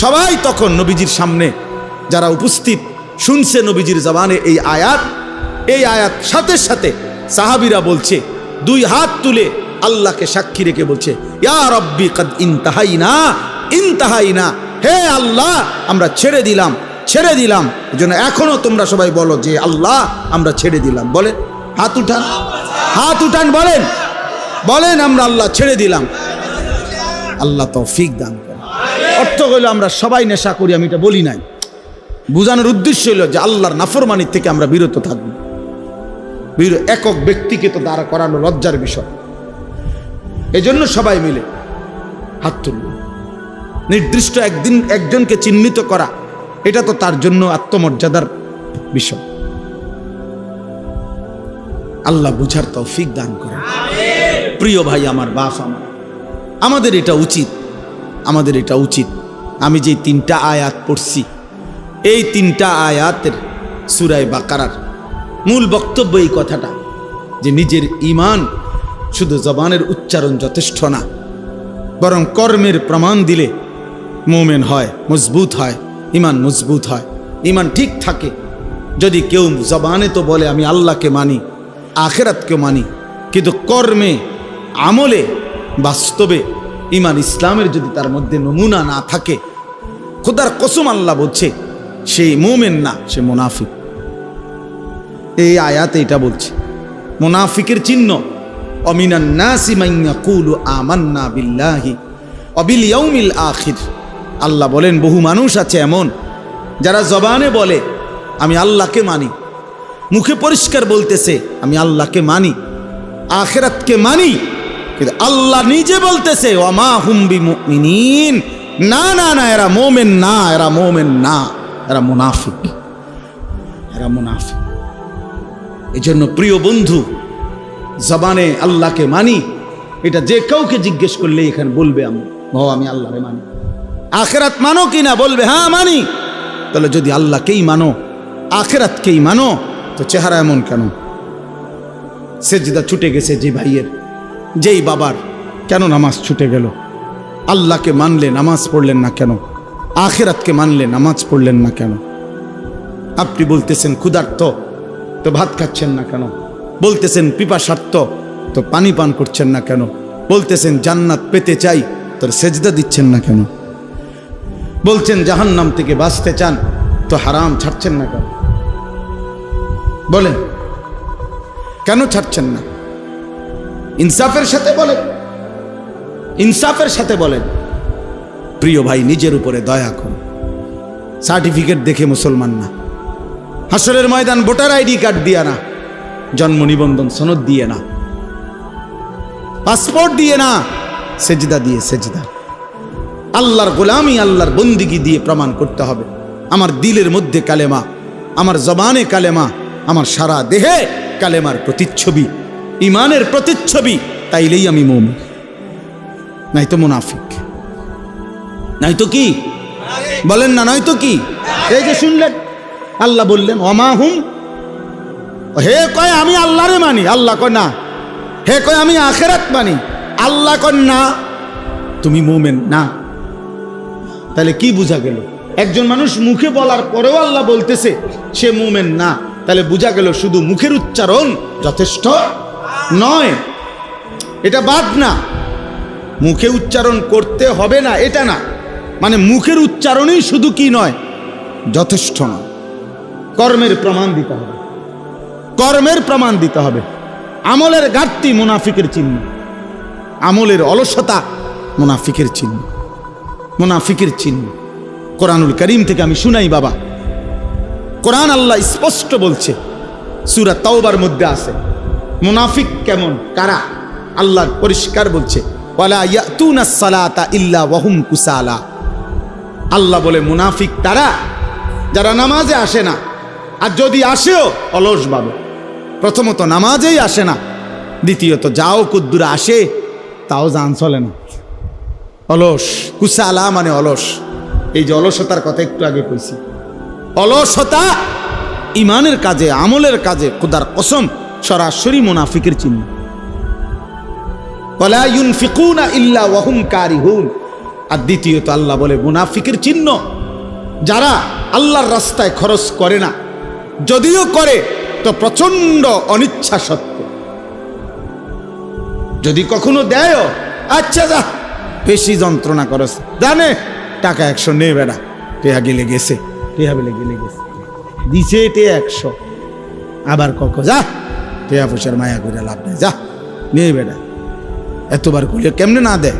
সবাই তখন নবীজির সামনে যারা উপস্থিত শুনছে নবীজির জবানে এই আয়াত, সাথে সাথে সাহাবীরা বলছে, 2 হাত তুলে আল্লাহকে সাক্ষী রেখে বলছে, ইয়া রাব্বি কাদ ইনতাহাইনা, ইনতাহাইনা, হে আল্লাহ আমরা ছেড়ে দিলাম, ছেড়ে দিলাম। এজন্য এখনো তোমরা সবাই বলো যে আল্লাহ আমরা ছেড়ে দিলাম। বলেন, হাত উঠান, হাত উঠান, বলেন, বলেন আমরা আল্লাহ ছেড়ে দিলাম। আল্লাহ তৌফিক দান করেন। অর্থ হইলো আমরা সবাই নেশা করি, আমি এটা বলি নাই। বোঝানোর উদ্দেশ্য হইল যে আল্লাহর নাফরমানির থেকে আমরা বিরত থাকবো। একক ব্যক্তিকে তো দাঁড়া করানো লজ্জার বিষয়, এজন্য সবাই মিলে হাত তুলল। নির্দিষ্ট একদিন একজনকে চিহ্নিত করা, এটা তো তার জন্য আত্মমর্যাদার বিষয়। আল্লাহ বুঝার তৌফিক দান করেন। প্রিয় ভাই আমার, বাপ আমার, আমাদের এটা উচিত, আমাদের এটা উচিত। আমি যে 3টা আয়াত পড়ছি, এই 3টা আয়াতের সূরা বাকারার মূল বক্তব্য এই কথাটা যে নিজের ঈমান শুধু জবানের উচ্চারণ যথেষ্ট না, বরং কর্মের প্রমাণ দিলে মুমিন হয়, মজবুত হয়, ঈমান মজবুত হয়, ঈমান ঠিক থাকে। যদি কেউ জবানে তো বলে আমি আল্লাহকে মানি, আখিরাতকেও মানি, কিন্তু কর্মে আমলে বাস্তবে ঈমান ইসলামের যদি তার মধ্যে নমুনা না থাকে, খোদার কসম আল্লাহ বলছে সেই মুমিন না, সে মুনাফিক। এই আয়াতে এটা বলছে মুনাফিকের চিহ্ন অমিনান নাসি মান ইয়াকুলু আমান্না বিল্লাহি ওয়া বিল ইয়াউমিল আখির। আল্লাহ বলেন বহু মানুষ আছে এমন যারা জবানে বলে আমি আল্লাহকে মানি, মুখে পরিষ্কার বলতেছে আমি আল্লাহকে মানি, আখিরাতকে মানি, কিন্তু আল্লাহ নিজে বলতেছে ওয়া মা হুম বিমুমিনিন, না না না, এরা মুমিন না, এরা মুমিন না, এরা মুনাফিক, এরা মুনাফিক। এজন্য প্রিয় বন্ধু, জবানে আল্লাহকে মানি, এটা যে কাউকে জিজ্ঞেস করলে এখানে বলবে আমি আল্লাহকে মানি। আখিরাত মানো কিনা, বলবে হ্যাঁ মানি। তাহলে যদি আল্লাহকেই মানো, আখিরাতকেই মানো, তো চেহারা এমন কেন? সেজদা ছুটে গেছে যে ভাইয়ের, যেই বাবার, কেন নামাজ ছুটে গেল? আল্লাহকে মানলে নামাজ পড়লেন না কেন? আখিরাতকে মানলে নামাজ পড়লেন না কেন? আপনি বলতেছেন ক্ষুধার্ত, তো ভাত খাচ্ছেন না কেন? বলতেছেন পিপাসার্ত, তো পানি পান করছেন না কেন? বলতেছেন জান্নাত পেতে চাই, তো সেজদা দিচ্ছেন না কেন? বলছেন জাহান্নাম থেকে বাঁচতে চান, তো হারাম ছাড়ছেন না কেন? বলেন কেন ছাড়ছেন না? ইনসাফের সাথে বলেন, ইনসাফের সাথে বলেন। প্রিয় ভাই, নিজের উপরে দয়া করুন। সার্টিফিকেট দেখে মুসলমান না, হাসরের ময়দান ভোটার আইডি কার্ড দিয়ে না, জন্ম নিবন্ধন সনদ দিয়ে না, পাসপোর্ট দিয়ে না, সেজদা দিয়ে, সেজদা আল্লাহর গোলামি, আল্লাহর বন্দিগি দিয়ে প্রমাণ করতে হবে আমার দিলের মধ্যে কালেমা, আমার জবানে কালেমা, আমার সারা দেহে কালেমার প্রতিচ্ছবি, ঈমানের প্রতিচ্ছবি, তাইলেই আমি মুমিন, নাই তো মুনাফিক। নাই তো কি বলেন না, নয় তো কি? এই যে শুনলেন আল্লাহ বললেন ওমা হুম, হে কয় আমি আল্লাহরে মানি, আল্লাহ কয় না। হে কয় আমি আখিরাত মানি, আল্লাহ কয় না, তুমি মুমিন না। তাহলে কি বোঝা গেল? একজন মানুষ মুখে বলার পরেও আল্লাহ বলতেছে সে মুমিন না, তাহলে বোঝা গেল শুধু মুখের উচ্চারণ যথেষ্ট নয়। এটা বাদ না, মুখে উচ্চারণ করতে হবে না এটা না, মানে মুখের উচ্চারণই শুধু কি নয়, যথেষ্ট নয়, কর্মের প্রমাণ দিতে হবে, কর্মের প্রমাণ দিতে হবে। আমলের ঘাটতি মুনাফিকের চিহ্ন, আমলের অলসতা মুনাফিকের চিহ্ন, মুনাফিকের চিহ্ন। কোরআনুল কারীম থেকে আমি শুনাই বাবা, কোরআন আল্লাহ স্পষ্ট বলছে, সূরা তাওবার মধ্যে আছে মুনাফিক কেমন, কারা, আল্লাহ পরিষ্কার বলছে ওয়ালা ইয়াতুনাস সালাতা ইল্লা ওয়াহুম কুসালা। আল্লাহ বলে মুনাফিক তারা যারা নামাজে আসে না, আর যদি আসেও অলস ভাবে। প্রথমত নামাজেই আসে না, দ্বিতীয়ত যাও কুদ্দুর আসে তাও জান চলে না, অলস। কুসালা মানে অলস। এই যে অলসতার কথা একটু আগে কইছি, অলসতা ইমানের কাজে, আমলের কাজে খোদার কসম সরাসরি মুনাফিকের চিহ্ন। ওয়ালা ইউনফিকুনা ইল্লা ওয়াহুম কারিহুন। আর দ্বিতীয়ত আল্লাহ বলে মুনাফিকের চিহ্ন যারা আল্লাহর রাস্তায় খরচ করে না, যদিও করে তো প্রচন্ড অনিচ্ছা সত্ত্বে। যদি কখনো দেয়, আচ্ছা যা বেশি যন্ত্রণা করস, জানে টাকা 100 নে বেড়া, টেহা গেলে গেছে, টেহা বেলে গেলে গেছে, দিছে টেহা 100, আবার কখন যা টেহা পয়সার মায়া করে লাভ নেই, যা নিয়ে বেড়া। এতবার করলে কেমনে না দেয়,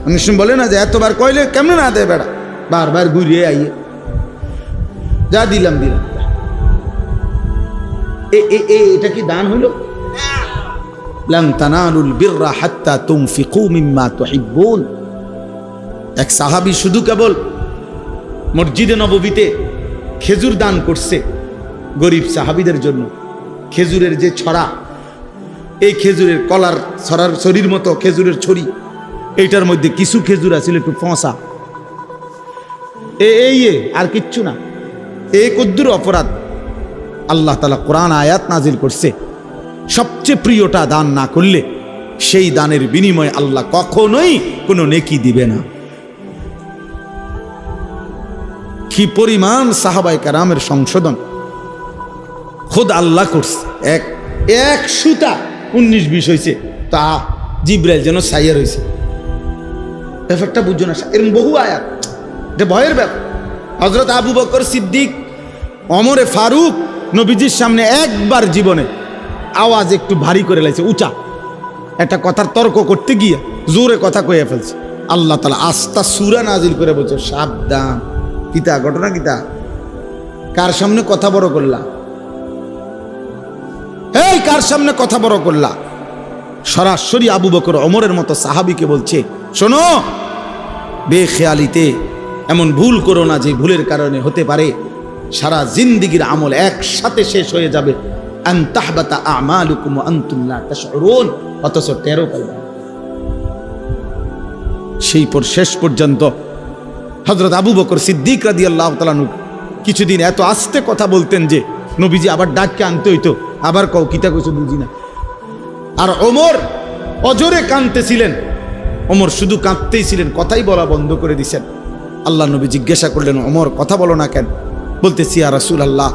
অনেক সময় বলে না যে এতবার কইলে কেমনে না দেয় বেড়া, বারবার ঘুরিয়ে আইয়ে যা দিলাম দিলাম। এটা কি দান হইল? লান তানালুল বিররা হাত্তা তুনফিকু মিম্মা তুহিব্বুন। এক সাহাবী শুধু কেবল মসজিদে নববীতে খেজুর দান করছে গরিব সাহাবীদের জন্য। খেজুরের যে ছড়া, এই খেজুরের কলার ছড়ার ছড়ির মতো খেজুরের ছড়ি, এইটার মধ্যে কিছু খেজুর আছিল একটু ফসা, এই আর কিচ্ছু না। এই কদ্দুর অপরাধ আল্লাহ তাআলা কোরআন আয়াত নাজিল করছে, সবচেয়ে প্রিয়টা দান না করলে সেই দানের বিনিময়ে আল্লাহ কখনোই কোনো নেকি দিবে না। কি পরিমাণ সাহাবায়ে কেরামের সংশোধন খোদ আল্লাহ করছে। এক সুতা 19-20 হয়েছে, তা জিব্রাইল যেন সাইয়ার হয়েছে। ব্যাপারটা বুঝছো না? এরকম বহু আয়াত, এটা ভয়ের ব্যাপার। হযরত আবু বকর সিদ্দিক, ওমরে ফারুক নবীজির সামনে একবার জীবনে আওয়াজ একটু ভারী করে লাইছে, উঁচা একটা কথার তর্ক করতে গিয়ে জোরে কথা কয়ে ফেলছে। আল্লাহ তাআলা আস্তা সূরা নাজিল করে বলছে, সাবধান। কিতা ঘটনা কিতা? কার সামনে কথা বড় করলা? এই কার সামনে কথা বড় করলা? সরাসরি আবু বকর ওমরের মতো সাহাবীকে বলছে, শোনো, বেখেয়ালিতে এমন ভুল করো না যে ভুলের কারণে হতে পারে সারা জিন্দেগীর আমল একসাথে শেষ হয়ে যাবে। আন তাহবাতা আমালুকুম ওয়া আনতুম লা তাশউরুন, অথচ টেরও পাইবে। সেই পর শেষ পর্যন্ত হযরত আবু বকর সিদ্দিক রাদিয়াল্লাহু তাআলা কিছুদিন এত আস্তে কথা বলতেন যে নবীজি আবার ডাককে আনতে হইতো, আবার কও কিতা কিছু বুঝি না। আর ওমর অজরে কাঁদতেছিলেন, ওমর শুধু কাঁদতেই ছিলেন, কথাই বলা বন্ধ করে দিছেন। আল্লাহ নবী জিজ্ঞাসা করলেন, ওমর কথা বলো না কেন? বলতেছি, ইয়া রাসূলুল্লাহ,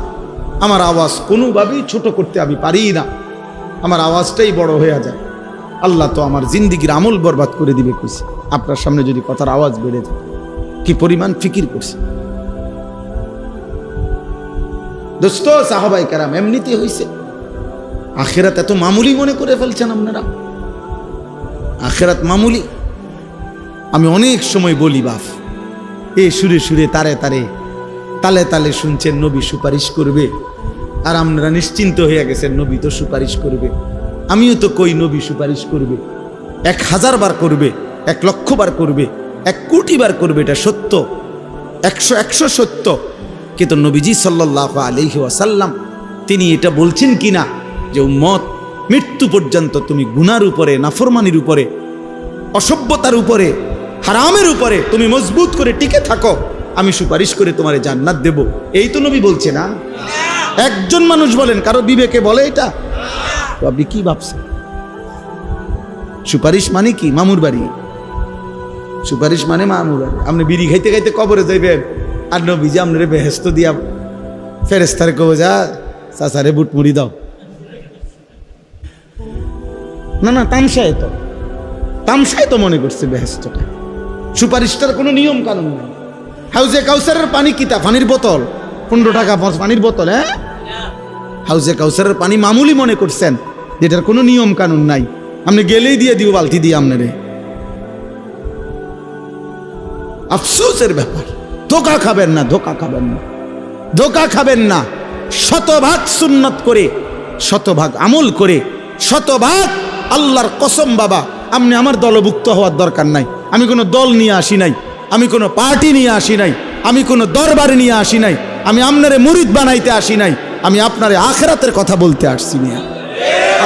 আমার আওয়াজ কোনোভাবেই ছোট করতে আমি পারি না, আমার আওয়াজটাই বড় হয়ে যায়। আল্লাহ তো আমার জিন্দেগীর আমল বরবাদ করে দিবে কইছে, আপনার সামনে যদি কথার আওয়াজ বেড়ে যায়। কি পরিমাণ ফিকির করছে দোস্ত। সাহাবায়ে কেরাম এমনিতে হইছে। আখিরাত এত মামুলি মনে করে ফেলছেন আপনারা? আখিরাত মামুলি? আমি অনেক সময় বলি, বাপ এ সুরে সুরে তারে তারে তালে তালে শুনছেন নবী সুপারিশ করবে, আর আপনারা নিশ্চিন্ত হয়ে গেছেন নবী তো সুপারিশ করবে। আমিও তো কই নবী সুপারিশ করবে, 1000 বার করবে, 1 লক্ষ বার করবে, 1 কোটি বার করবে, এটা সত্য, 100 সত্য। কিন্তু নবীজি সাল্লাল্লাহু আলাইহি ওয়াসাল্লাম তিনি এটা বলছেন কিনা যে উম্মত মৃত্যু পর্যন্ত তুমি গুনার উপরে, নাফরমানির উপরে, অসভ্যতার উপরে, হারামের উপরে তুমি মজবুত করে টিকে থাকো, আমি সুপারিশ করে তোমারে জান্নাত দেব। এই তো নবী বলছে না? একজন মানুষ বলেন, কারো বিবেকে বলে এটা? তো আপনি কি ভাবছেন? সুপারিশ মানে কি? মামুর বাড়ি। সুপারিশ মানে মামুর বাড়ি। আপনি বিড়ি খাইতে খাইতে কবরে যাইবেন, আর নবীজি আপনারে বেহেশত দিয়া ফেরেশতারে কবে, যা চাচারে বুট মুড়ি দাও। না না, তামসায় তো মনে করছে বেহেশতটা। সুপারিশটার কোনো নিয়ম কানুন নাই। হাউজে কাউসারের পানি কিতা? পানির বোতল, 15 টাকা পানির বোতল। হ্যাঁ, হাউজে কাউসারের পানি মামুলি মনে করছেন, যেটার কোনো নিয়ম কানুন নাই। আপনি গেলেই দিয়ে দিও বালতি দিয়ে আপনারে। আফসোসের ব্যাপার। ধোকা খাবেন না, ধোকা খাবেন না, ধোকা খাবেন না। শতভাগ সুন্নত করে, শতভাগ আমল করে, শতভাগ আল্লাহর কসম বাবা, আপনি আমার দলভুক্ত হওয়ার দরকার নাই। আমি কোনো দল নিয়ে আসি নাই, আমি কোনো পার্টি নিয়ে আসি নাই, আমি কোনো দরবার নিয়ে আসি নাই, আমি আপনারে মুরিদ বানাইতে আসি নাই, আমি আপনারে আখিরাতের কথা বলতে আসছি না।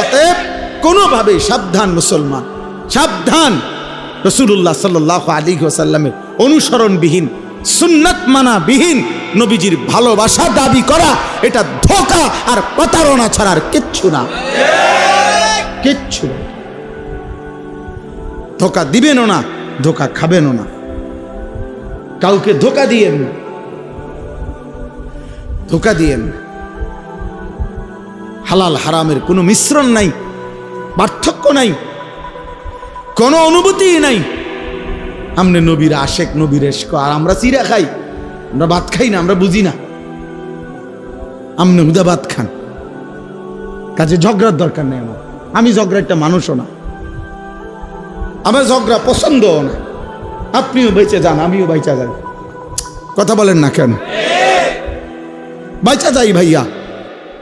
অতএব কোনোভাবে সাবধান মুসলমান, সাবধান। রাসূলুল্লাহ সাল্লাল্লাহু আলাইহি ওয়াসাল্লামের অনুসরণবিহীন, সুন্নাত মানাবিহীন নবীজির ভালোবাসা দাবি করা, এটা ধোঁকা আর প্রতারণা ছাড়া আর কিচ্ছু না, কিচ্ছু না। ধোঁকা দিবেনও না, ধোঁকা খাবেনও না, কাউকে ধোঁকা দিয়েন না, ধোঁকা দিয়েন না। হালাল হারামের কোনো মিশ্রণ নাই, পার্থক্য নাই, কোনো অনুভূতি নাই। আমনে নবীর আশেক, নবীর এশক, আর আমরা চিরা খাই, আমরা ভাত খাই না, আমরা বুঝি না। আমনে হুদা ভাত খান, কাজে ঝগড়ার দরকার নেই আমার। আমি ঝগড়া একটা মানুষও না, আমার ঝগড়া পছন্দও না। আপনিও বেঁচে যান, আমিও বাইচা যাই। কথা বলেন না কেন? বাইচা যাই ভাইয়া,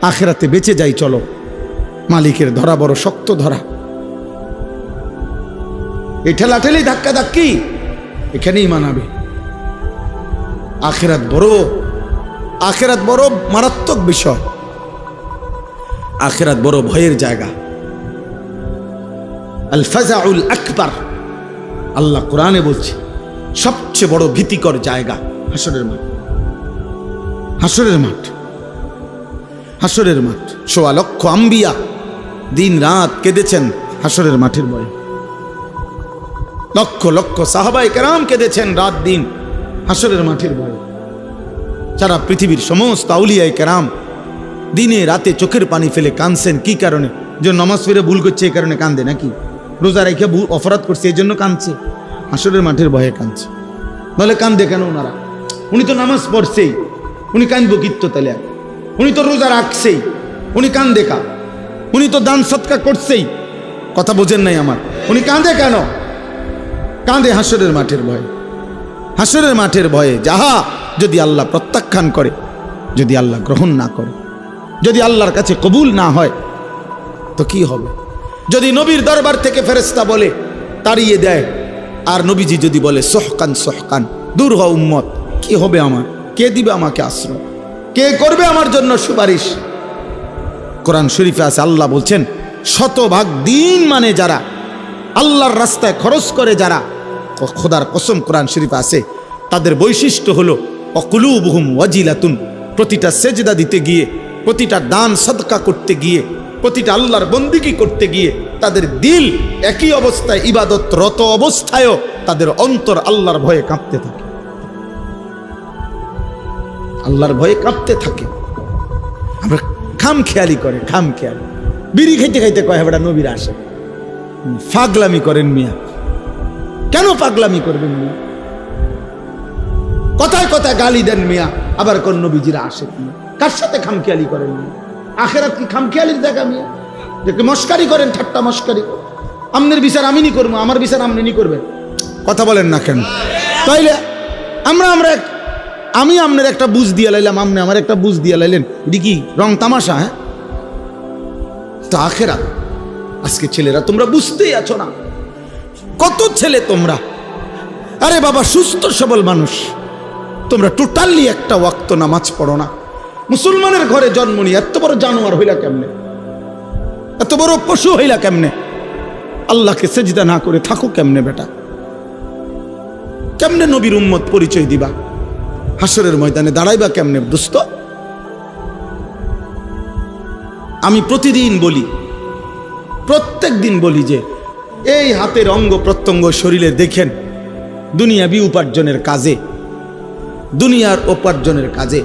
আখেরাতে বেঁচে যাই। চলো, মালিকের ধরা বড় শক্ত ধরা। এই ঠেলাঠেলি ধাক্কা ধাক্কি এখানেই মানাবে। আখেরাত বড় মারাত্মক বিষয়। আখেরাত বড় ভয়ের জায়গা। আল ফাজাউল আকবার, আল্লাহ কোরআনে বলছে সবচেয়ে বড় ভীতিকর জায়গা হাসরের মাঠ। হাসরের মাঠ, হাসরের মাঠ। ১.৫ লক্ষ আম্বিয়া দিন রাত কেঁদেছেন হাসরের মাঠের ভয়ে। লক্ষ লক্ষ সাহাবায়ে কেরাম কেঁদেছেন রাত দিন হাসরের মাঠের ভয়ে। সারা পৃথিবীর সমস্ত আউলিয়ায়ে কেরাম দিনে রাতে চোখের পানি ফেলে কাঁদছেন। কি কারণে? যে নামাজ ফিরে ভুল করছে এই কারণে কান্দে নাকি? রোজা রেখে অপরাধ করছে এই জন্য কাঁদছে? হাসরের মাঠের ভয়ে কাঁদছে। নাহলে কান্দে কেন ওনারা? উনি তো নামাজ পড়ছেই, উনি কান্দবো কিত্ত তাহলে? উনি তো রোজা রাখছেই, উনি কান্দে কা? উনি তো দান সৎকার করছেই। কথা বোঝেন নাই আমার? উনি কান্দে কেন? কাঁদে হাসরের মাঠের ভয়ে। হাসরের মাঠের ভয়ে যাহা যদি আল্লাহ প্রত্যাখ্যান করে, যদি আল্লাহ গ্রহণ না করে, যদি আল্লাহর কাছে কবুল না হয় তো কি হবে? যদি নবীর দরবার থেকে ফেরেশতা বলে তাড়িয়ে দেয়, আর নবীজি যদি বলে সহকান সহকান, দূর হও উম্মত, কি হবে আমার? কে দিবে আমাকে আশ্রয়? কে করবে আমার জন্য সুপারিশ? কোরআন শরীফে আছে, আল্লাহ বলছেন শতভাগ দিন মানে যারা আল্লাহর রাস্তায় খরচ করে, যারা, খোদার কসম কোরআন শরীফে আছে, তাদের বৈশিষ্ট্য হলো অকুলুবুহুম ওয়াজিলাতুন। প্রতিটা সেজদা দিতে গিয়ে, প্রতিটা দান সদকা করতে গিয়ে, প্রতিটা আল্লাহর বন্দিগি করতে গিয়ে তাদের দিল একই অবস্থায়, ইবাদতরত অবস্থায়ও তাদের অন্তর আল্লাহর ভয়ে কাঁপতে থাকে। আল্লাহর ভয়ে কাঁপতে থাকে। আমরা খাম খেয়ালি করে, খাম খেয়ালি বিড়ি খাইতে খাইতে কয় বেটা নবীরা আসে। পাগলামি করেন মিয়া। কেন পাগলামি করবেন মিয়া? কথায় কথায় গালি দেন মিয়া, আবার কোন নবীজিরা আসে মিয়া। কার সাথে খামখেয়ালি করেন মিয়া? আখেরাত কি খামখেয়ালির দেখা মিয়া? যে মস্কারি করেন, ঠাট্টা মস্কারি। আমনের বিচার আমি নি করবো, আমার বিচার আপনি নি করবেন। কথা বলেন না কেন? তাইলে আমরা আমি আপনার একটা বুঝ দিয়ে লাইলাম, আপনি আমার একটা বুঝ দিয়ে লাইলেন, এটি কি রং তামাশা? হ্যাঁ, তো আখেরাত। আজকে ছেলেরা তোমরা বুঝতেই আছো না। কত ছেলে তোমরা, আরে বাবা সুস্থ সবল মানুষ, তোমরা টোটালি একটা ওয়াক্ত নামাজ পড়ো না। মুসলমানের ঘরে জন্ম নিয়ে এত বড় জানোয়ার হইলা কেমনে? এত বড় পশু হইলা কেমনে? আল্লাহকে সেজদা না করে থাকো কেমনে বেটা? কেমনে নবীর উম্মত পরিচয় দিবা? হাসরের ময়দানে দাঁড়াইবা কেমনে দোস্ত? আমি প্রতিদিন বলি, প্রত্যেক দিন বলি যে এই হাতের অঙ্গ প্রত্যঙ্গ শরীরে দেখেন দুনিয়াবি উপার্জনের কাজে, দুনিয়ার উপার্জনের কাজে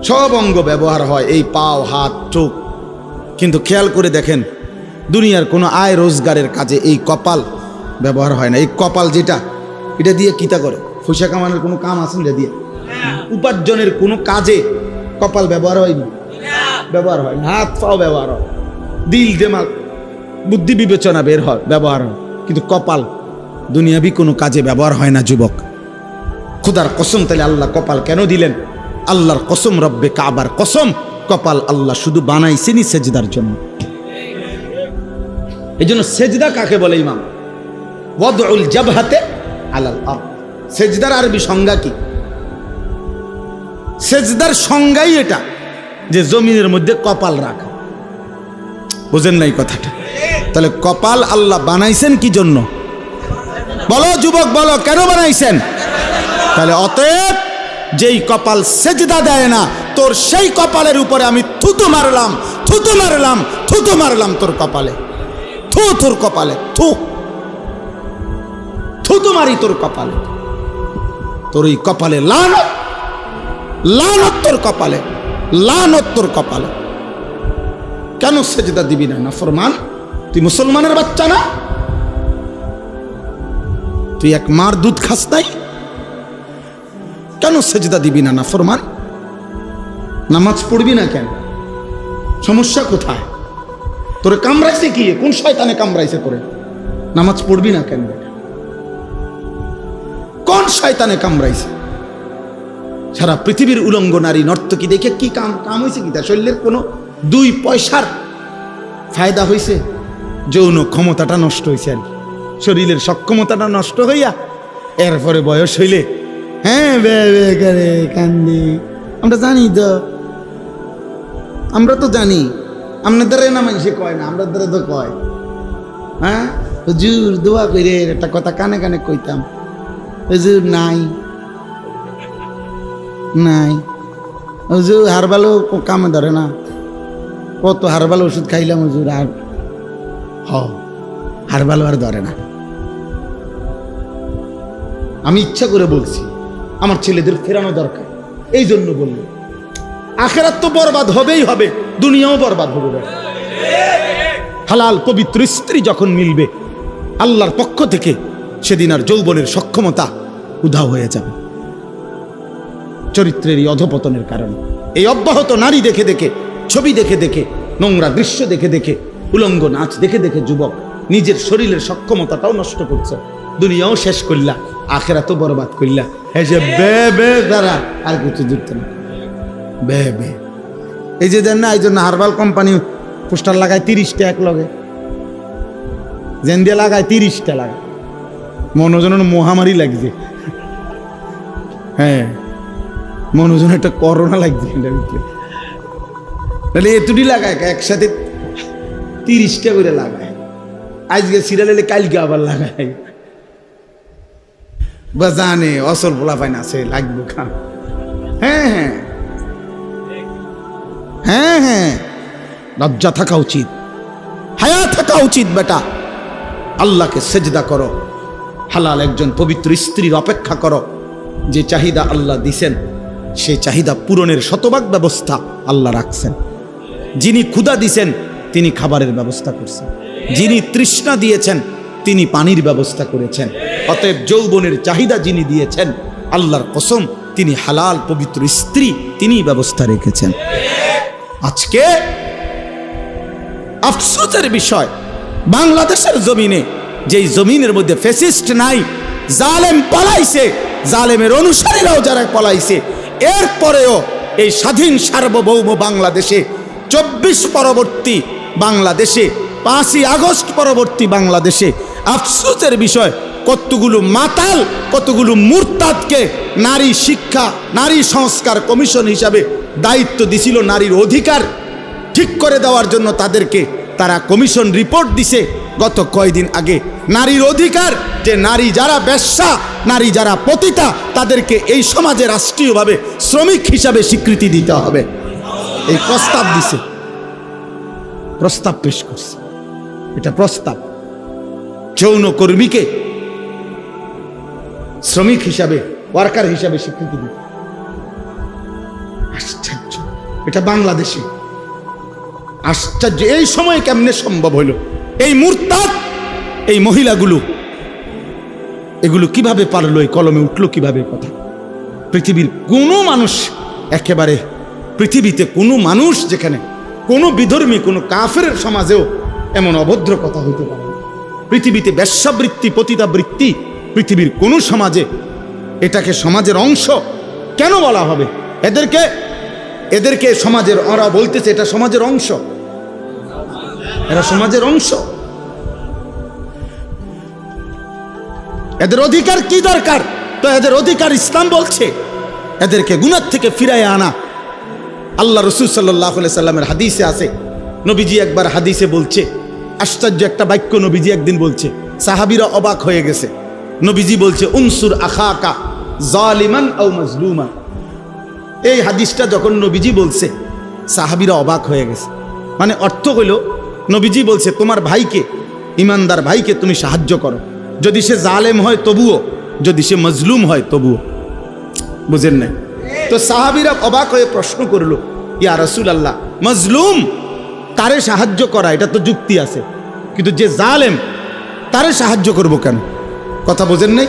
সব অঙ্গ ব্যবহার হয়, এই পাও, হাত, চোখ। কিন্তু খেয়াল করে দেখেন দুনিয়ার কোনো আয় রোজগারের কাজে এই কপাল ব্যবহার হয় না। এই কপাল যেটা, এটা দিয়ে কিতা করে? পয়সা কামানোর কোনো কাম আছে এটা দিয়ে? উপার্জনের কোনো কাজে কপাল ব্যবহার হয়নি? ব্যবহার হয়। হাত পাও ব্যবহার হয়, দিল দিমাগ বুদ্ধি বিবেচনা বের হয়, ব্যবহার হয়। কিন্তু কপাল দুনিয়াবি কোনো কাজে ব্যবহার হয় না যুবক। খোদার কসম, তাহলে আল্লাহ কপাল কেন দিলেন? আল্লাহর কসম, রব্বে কাবার কসম, কপাল আল্লাহ শুধু বানাইছেনই সেজদার জন্য। এই জন্য সেজদা কাকে বলে ইমাম? ওয়াদউল জাবহাতে আলাল আরদ। সেজদার আরবি সংজ্ঞা কি? সেজদার সংজ্ঞাই এটা, যে জমিনের মধ্যে কপাল রাখা। বুঝেন নাই কথাটা? তাহলে কপাল আল্লাহ বানাইছেন কি জন্য? বলো যুবক, বলো কেন বানাইছেন? তাহলে অতএব যেই কপাল সেজদা দেয় না, তোর সেই কপালের উপরে আমি থুতু মারলাম, থুতু মারলাম, থুতু মারলাম তোর কপালে। থু, তোর কপালে থু, থুতু মারি তোর কপালে। তোর এই কপালে লানত, লানত তোর কপালে, লানত তোর কপালে। কেন সেজদা দিবি না? নাফরমান, তুই মুসলমানের বাচ্চা না? তুই এক মার দুধ খাস নাই? কেন সেজদা দিবি না? নাফরমান, নামাজ পড়বি না কেন? সমস্যা কোথায়? তোরে কামড়াইছে কি? কোন শয়তানে কামড়াইছে তোরে? নামাজ পড়বি না কেন? কোন শয়তানে কামড়াইছে? সারা পৃথিবীর উলঙ্গ নারী নর্তকী দেখে কি কাম হয়েছে? কি তার শরীরের কোনো 2 পয়সার ফায়দা হয়েছে? যৌন ক্ষমতাটা নষ্ট হয়েছে আর কি, শরীরের সক্ষমতাটা নষ্ট হইয়া এরপরে বয়স হইলে হ্যাঁ বে বে করে কান্দি। আমরা জানি তো, আমরা তো জানি, আপনাদের না মানুষে কয় না, আমরা দ্বারা তো কয়। হ্যাঁ হুজুর দোয়া করে একটা কথা কানে কানে কইতাম, হুজুর নাই নাই, হুজুর হারবালো কামে ধরে না, কত হারবালো ওষুধ খাইলাম হুজুর, আর হারবালো আর ধরে না। আমি ইচ্ছা করে বলছি আমার ছেলেদের ফেরানো দরকার, এই জন্য বলল আখেরাত তো বরবাদ হবেই হবে, দুনিয়াও বরবাদ হবে। হালাল পবিত্র স্ত্রী যখন মিলবে আল্লাহর পক্ষ থেকে, সেদিন আর যৌবনের সক্ষমতা উধাও হয়ে যাবে চরিত্রের এই অধপতনের কারণে। এই অব্যাহত নারী দেখে দেখে, ছবি দেখে দেখে, নোংরা দৃশ্য দেখে দেখে, উলঙ্গ নাচ দেখে দেখে যুবক নিজের শরীরের সক্ষমতাটাও নষ্ট করছে, দুনিয়াও শেষ করলা, আখেরাতও বরবাদ করলা। এই যে বে বে দ্বারা আর কিছু যুক্ত না, বে বে। এই যে দেন না, এই জন্য হার্বাল কোম্পানি পোস্টার লাগায় 30টা এক লগে, জেন দিয়ে লাগায় 30টা লাগায়, মনোজনের মহামারী লাগছে। হ্যাঁ মনোজন একটা করোনা লাগছে এটার ভিতরে, তাহলে এতটি লাগায় একসাথে 30টা করে লাগায়, আজকে সিরিয়াল এলে কালকে আবার লাগায়, বা জানে অসল বলা পায় না সে লাগবে খান। হ্যাঁ হ্যাঁ হ্যাঁ হ্যাঁ, লজ্জা থাকা উচিত, হায়া থাকা উচিত। বেটা আল্লাহকে সেজদা করো, হালাল একজন পবিত্র স্ত্রীর অপেক্ষা করো। যে চাহিদা আল্লাহ দিছেন সেই চাহিদা পূরণের শতভাগ ব্যবস্থা আল্লাহ রাখছেন। যিনি ক্ষুধা দিছেন তিনি খাবারের ব্যবস্থা করছেন, যিনি তৃষ্ণা দিয়েছেন তিনি পানির ব্যবস্থা করেছেন। অতএব যৌবনের চাহিদা যিনি দিয়েছেন আল্লাহর কসম তিনি হালাল পবিত্র স্ত্রী তিনি ব্যবস্থা রেখেছেন। আজকে আফসোসের বিষয়, বাংলাদেশের জমিনে যেই জমিনের মধ্যে ফ্যাসিস্ট নাই, জালেম পালাইছে, জালেমের অনুসারীরাও যারা পালাইছে, এরপরেও এই স্বাধীন সার্বভৌম বাংলাদেশে 24 পরবর্তী বাংলাদেশে, 5ই আগস্ট পরবর্তী বাংলাদেশে আফসোসের বিষয় কতগুলো মাতাল, কতগুলো মুরতাদকে নারী শিক্ষা, নারী সংস্কার কমিশন হিসাবে দায়িত্ব দিছিল নারীর অধিকার ঠিক করে দেওয়ার জন্য। তাদেরকে তারা কমিশন রিপোর্ট দিছে গত কয়েকদিন আগে, নারীর অধিকার, যে নারী যারা বেশ্যা, নারী যারা পতিতা, তাদেরকে এই সমাজে রাষ্ট্রীয়ভাবে শ্রমিক হিসাবে স্বীকৃতি দিতে হবে, এই প্রস্তাব দিছে, প্রস্তাব পেশ করছে। এটা প্রস্তাব, যৌনকর্মীকে শ্রমিক হিসাবে, ওয়ার্কার হিসাবে স্বীকৃতি দিতে। আশ্চর্য, এটা বাংলাদেশে আশ্চর্য। এই সময় কেমনে সম্ভব হইল? এই মুরতাদ, এই মহিলাগুলো এগুলো কিভাবে পারলো, এই কলমে উঠলো কিভাবে কথা? পৃথিবীর কোনো মানুষ, একেবারে পৃথিবীতে কোনো মানুষ, যেখানে কোনো বিধর্মী, কোনো কাফের সমাজেও এমন অভদ্র কথা হইতে পারে না। পৃথিবীতে বেশ্যাবৃত্তি, পতিতাবৃত্তি পৃথিবীর কোনো সমাজে, এটাকে সমাজের অংশ কেন বলা হবে? এদেরকে সমাজের, ওরা বলতেছে এটা সমাজের অংশ, এরা সমাজের অংশ। এদের অধিকার কি দরকার? তো এদের অধিকার ইসলাম বলছে এদেরকে গুনাহ থেকে ফিরায় আনা। আল্লাহ রাসূল সাল্লাল্লাহু আলাইহি সাল্লামের হাদিসে আছে, নবীজি একবার হাদিসে বলছে, আশ্চর্য একটা বাক্য নবীজি একদিন বলছে, সাহাবীরা অবাক হয়ে গেছে। নবীজি বলছে, উনসুর আখাকা জালিমান আও মাজলুমা। এই হাদিসটা যখন নবীজি বলছে, সাহাবীরা অবাক হয়ে গেছে। মানে অর্থ হইল, নবীজি বলছে তোমার ভাইকে, ইমানদার ভাইকে তুমি সাহায্য করো, যদি সে জালেম হয় তবুও, যদি সে মজলুম হয় তবুও। বুঝেন না? তো সাহাবীরা অবাক হয়ে প্রশ্ন করলো, ইয়া রাসূলুল্লাহ, মজলুম তারে সাহায্য করা এটা তো যুক্তি আছে, কিন্তু যে জালেম তারে সাহায্য করব কেন? কথা বোঝেন নাই?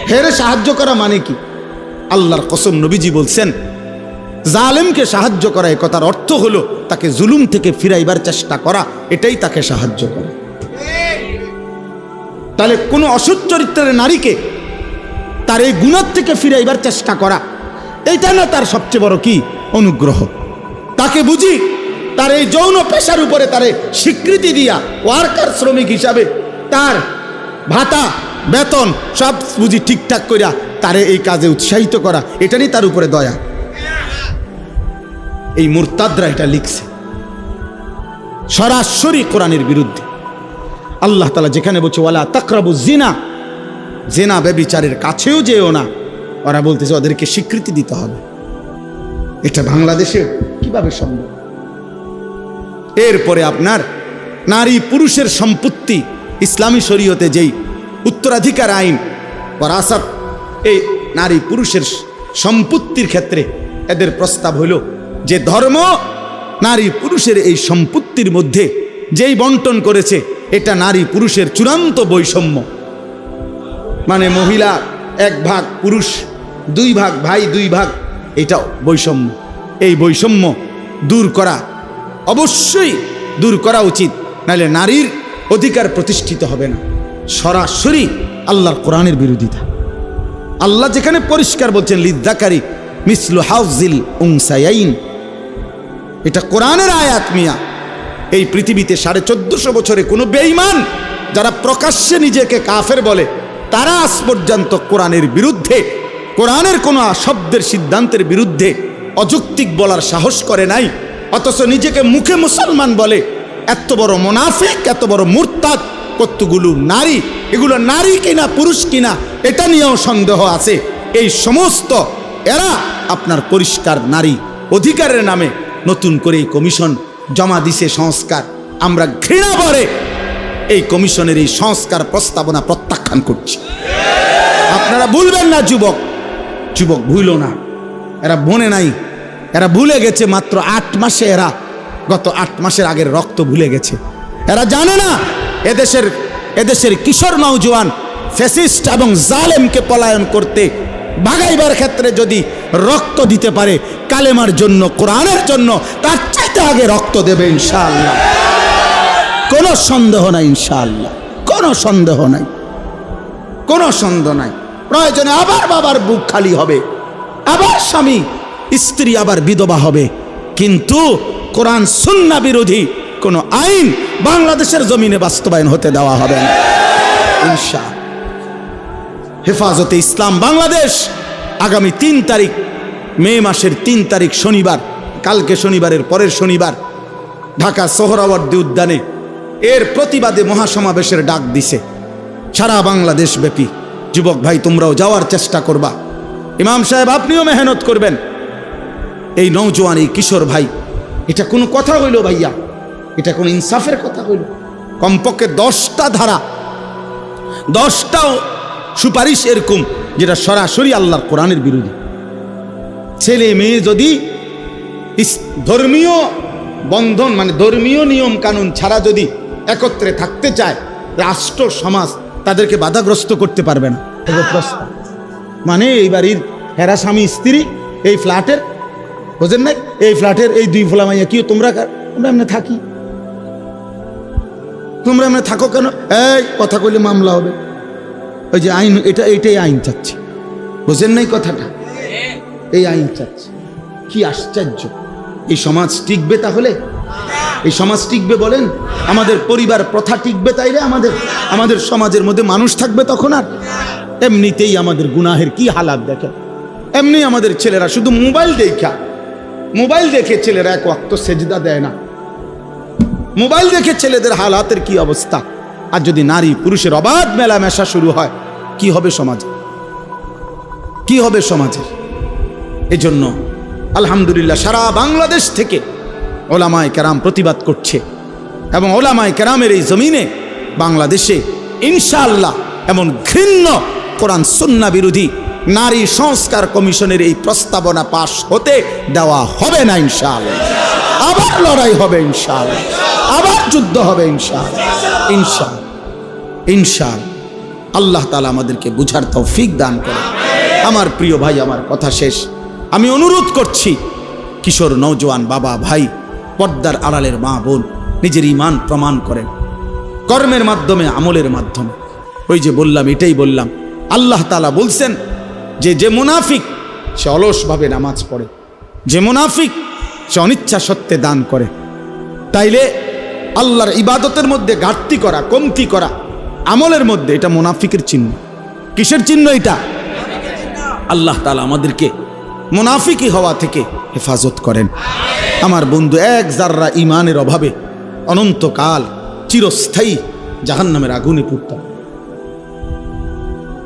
হেরে সাহায্য করা মানে কি? আল্লাহর কসম, নবীজি বলছেন জালেমকে সাহায্য করা, এ কথার অর্থ হলো তাকে জুলুম থেকে ফিরাইবার চেষ্টা করা, এটাই তাকে সাহায্য করা। তাহলে কোনো অসৎ চরিত্রের নারীকে তার এই গুনাহ থেকে ফিরাইবার চেষ্টা করা, এইটা না তার সবচেয়ে বড় কি অনুগ্রহ। তাকে বুঝি তার এই যৌন পেশার উপরে তারে স্বীকৃতি দিয়া ওয়ার্কার শ্রমিক হিসাবে তার ভাতা বেতন সব বুঝি ঠিকঠাক করিয়া তারে এই কাজে উৎসাহিত করা, এটা নিয়ে তার উপরে দয়া। এই মুরতাদরা এটা লিখছে সরাসরি কোরআনের বিরুদ্ধে। আল্লাহ তাআলা যেখানে বলছে ওয়ালা তাকরাবু জিনা, জিনা ব্যভিচারের কাছেও যেও না, ওরা বলতেছে ওদেরকে স্বীকৃতি দিতে হবে। এটা বাংলাদেশে কিভাবে সম্ভব? এরপরে আপনার নারী পুরুষের সম্পত্তি, ইসলামী শরীয়তে যেই উত্তরাধিকার আইন ওয়ারাসাত, এই নারী পুরুষের সম্পত্তির ক্ষেত্রে এদের প্রস্তাব হলো যে ধর্ম নারী পুরুষের এই সম্পত্তির মধ্যে যেই বন্টন করেছে এটা নারী পুরুষের চূড়ান্ত বৈষম্য। মানে মহিলা 1 ভাগ, পুরুষ 2 ভাগ, ভাই 2 ভাগ, এটা বৈষম্য। এই বৈষম্য দূর করা, অবশ্যই দূর করা উচিত, নাহলে নারীর অধিকার প্রতিষ্ঠিত হবে না। সরাসরি আল্লাহর কোরআনের বিরোধিতা। আল্লাহ যেখানে পরিষ্কার বলছেন লিযযাকারি মিসলু হাউজিল উনসায়াইন, এটা কোরআনের আয়াত মিয়া। এই পৃথিবীতে 1450 বছরে কোনো বেঈমান যারা প্রকাশ্যে নিজেকে কাফের বলে তারা আজ পর্যন্ত কোরআনের বিরুদ্ধে, কোরআনের কোনো শব্দের সিদ্ধান্তের বিরুদ্ধে অযৌক্তিক বলার সাহস করে নাই, অথচ নিজেকে মুখে মুসলমান বলে। এত বড় মুনাফিক, এত বড় মুরতাদ। কতগুলো নারী, এগুলো নারী কিনা পুরুষ কিনা এটা নিয়েও সন্দেহ আছে। এই সমস্ত এরা আপনার পরিষ্কার নারী অধিকারের নামে নতুন করে এই কমিশন জমা দিছে সংস্কার। আমরা ঘৃণা করে এই কমিশনের এই সংস্কার প্রস্তাবনা প্রত্যাখ্যান করছি। আপনারা ভুলবেন না, যুবক যুবক ভুলো না, এরা বনে নাই, এরা ভুলে গেছে মাত্র 8 মাসে, এরা গত 8 মাসের আগের রক্ত ভুলে গেছে। এরা জানে না এদেশের কিশোর নওজোয়ান ফ্যাসিস্ট এবং জালেমকে পলায়ন করতে ভাগাইবার ক্ষেত্রে যদি রক্ত দিতে পারে কালেমার জন্য, কোরআনের জন্য, তার চাইতে আগে রক্ত দেবে ইনশাআল্লাহ। কোনো সন্দেহ নাই ইনশাআল্লাহ, কোনো সন্দেহ নাই, কোনো সন্দেহ নাই। প্রয়োজনে আবার বাবার বুক খালি হবে, আবার স্বামী স্ত্রী আবার বিধবা হবে, কিন্তু কোরআন সুন্নাহ বিরোধী কোন আইন বাংলাদেশের জমিনে বাস্তবায়ন হতে দেওয়া হবে না ইনশাআল্লাহ। হেফাজতে ইসলাম বাংলাদেশ আগামী 3 তারিখ, মে মাসের 3 তারিখ শনিবার, কালকে শনিবারের পরের শনিবার ঢাকা সোহরাওয়ার্দী উদ্যানে এর প্রতিবাদে মহাসমাবেশের ডাক দিছে সারা বাংলাদেশ ব্যাপী। যুবক ভাই তোমরাও যাওয়ার চেষ্টা করবা, ইমাম সাহেব আপনিও মেহনত করবেন। এই নওজোয়ান, এই কিশোর ভাই, এটা কোনো কথা হইল ভাইয়া? এটা কোনো ইনসাফের কথা হইল? কমপক্ষে 10টা ধারা, 10টাও সুপারিশ এরকম যেটা সরাসরি আল্লাহর কোরআনের বিরোধী। ছেলে মেয়ে যদি ধর্মীয় বন্ধন মানে ধর্মীয় নিয়ম কানুন ছাড়া যদি একত্রে থাকতে চায়, রাষ্ট্র সমাজ তাদেরকে বাধাগ্রস্ত করতে পারবে না। মানে এই বাড়ির হেরা স্বামী স্ত্রী এই ফ্ল্যাটের, বুঝেন নাই, এই ফ্ল্যাটের এই 2 ফোলা মাইয়া কি তোমরা এমনি থাকি, তোমরা এমনি থাকো কেন? এই কথা কইলে মামলা হবে। ওই যে আইন, এটাই আইন চাচ্ছে, বুঝেন নাই কথাটা? এই আইন চাচ্ছে। কি আশ্চর্য! এই সমাজ টিকবে তাহলে? এই সমাজ টিকবে বলেন? আমাদের পরিবার প্রথা টিকবে তাইলে? আমাদের সমাজের মধ্যে মানুষ থাকবে তখন? আর এমনিতেই আমাদের গুনাহের কি হালাত দেখেন। এমনি আমাদের ছেলেরা শুধু মোবাইল দেখে ছেলেরা 1 ওয়াক্ত সেজদা দেয় না। মোবাইল দেখে ছেলেদের হালাতের কি অবস্থা! আর যদি নারী পুরুষের অবাধ মেলামেশা শুরু হয়, কি হবে সমাজে? কি হবে সমাজের? এজন্য আলহামদুলিল্লাহ সারা বাংলাদেশ থেকে ওলামায়ে কেরাম প্রতিবাদ করছে, এবং ওলামায়ে কেরামের এই জমিনে বাংলাদেশে ইনশাআল্লাহ এমন ঘৃণ্য কোরআন সুন্নাহ বিরোধী নারী সংস্কার কমিশনের এই প্রস্তাবনা পাশ হতে দেওয়া হবে না ইনশাআল্লাহ। আবার লড়াই হবে ইনশাআল্লাহ, আবার যুদ্ধ হবে ইনশাআল্লাহ, ইনশাআল্লাহ, ইনশাআল্লাহ। আল্লাহ তাআলা আমাদেরকে বুঝার তৌফিক দান করেন। আমার প্রিয় ভাই, আমার কথা শেষ। আমি অনুরোধ করছি, কিশোর নওজোয়ান বাবা ভাই, পর্দার আড়ালের মা বোন, নিজের ঈমান প্রমাণ করেন কর্মের মাধ্যমে, আমলের মাধ্যমে। ওই যে বললাম, এটাই বললাম, আল্লাহ তাআলা বলছেন যে মুনাফিক সে অলসভাবে নামাজ পড়ে, যে মুনাফিক সে অনিচ্ছা সত্ত্বে দান করে। তাইলে আল্লাহর ইবাদতের মধ্যে ঘাটতি করা, কমতি করা, আমলের মধ্যে, এটা মুনাফিকের চিহ্ন। কিসের চিহ্ন এটা? আল্লাহ তাআলা আমাদেরকে মুনাফিকি হওয়া থেকে হেফাজত করেন। আমার বন্ধু, এক জাররা ইমানের অভাবে অনন্তকাল চিরস্থায়ী জাহান্নামের আগুনে পুড়তাম।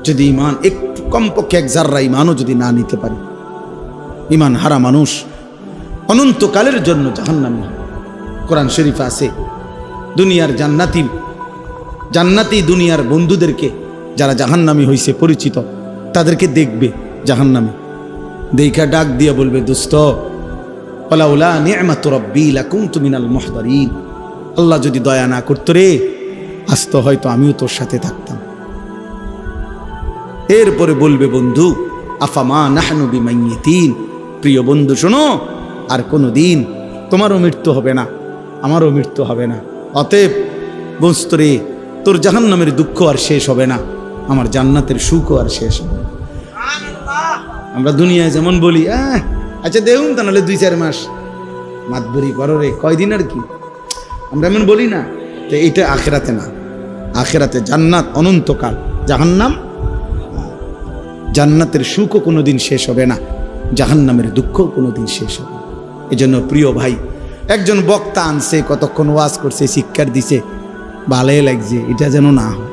যদি ইমান একটু কমপক্ষে এক জাররা ইমানও যদি না নিতে পারি, ইমান হারা মানুষ অনন্তকালের জন্য জাহান্নামী হয়। কোরআন শরীফে আছে, দুনিয়ার জান্নাতি দুনিয়ার বন্ধুদেরকে যারা জাহান্নামী হইছে পরিচিত, তাদেরকে দেখবে জাহান্নামী, দেখা ডাক দিয়ে বলবে, দোস্ত ওয়ালাউলা নি'মাতু রাব্বি লাকুনতু মিনাল মুহদারিন, আল্লাহ যদি দয়া না করতো রে, আজ তো হয়তো আমিও তোর সাথে থাকতাম। এরপরে বলবে, বন্ধু আফামা নাহনু বিমাইয়িতিন, প্রিয় বন্ধু শোনো, আর কোনো দিন তোমারও মৃত্যু হবে না, আমারও মৃত্যু হবে না। অতএব বুঝত রে, তোর জাহান্নামের দুঃখ আর শেষ হবে না, আমার জান্নাতের সুখও আর শেষ হবে না। আমরা দুনিয়ায় যেমন বলি, আচ্ছা দেখুন তা নাহলে 2-4 মাস মাতবরি করো রে, কয়দিন আর কি, আমরা এমন বলি না। তো এটা আখেরাতে না, আখেরাতে জান্নাত অনন্তকাল, জাহান্নাম, জান্নাতের সুখও কোনোদিন শেষ হবে না, জাহান্নামের দুঃখও কোনোদিন শেষ হবে না। এজন্য প্রিয় ভাই, একজন বক্তা আনছে, কতক্ষণ ওয়াজ করছে, শিক্ষার দিছে, ভালোই লাগছে, এটা যেন না হয়।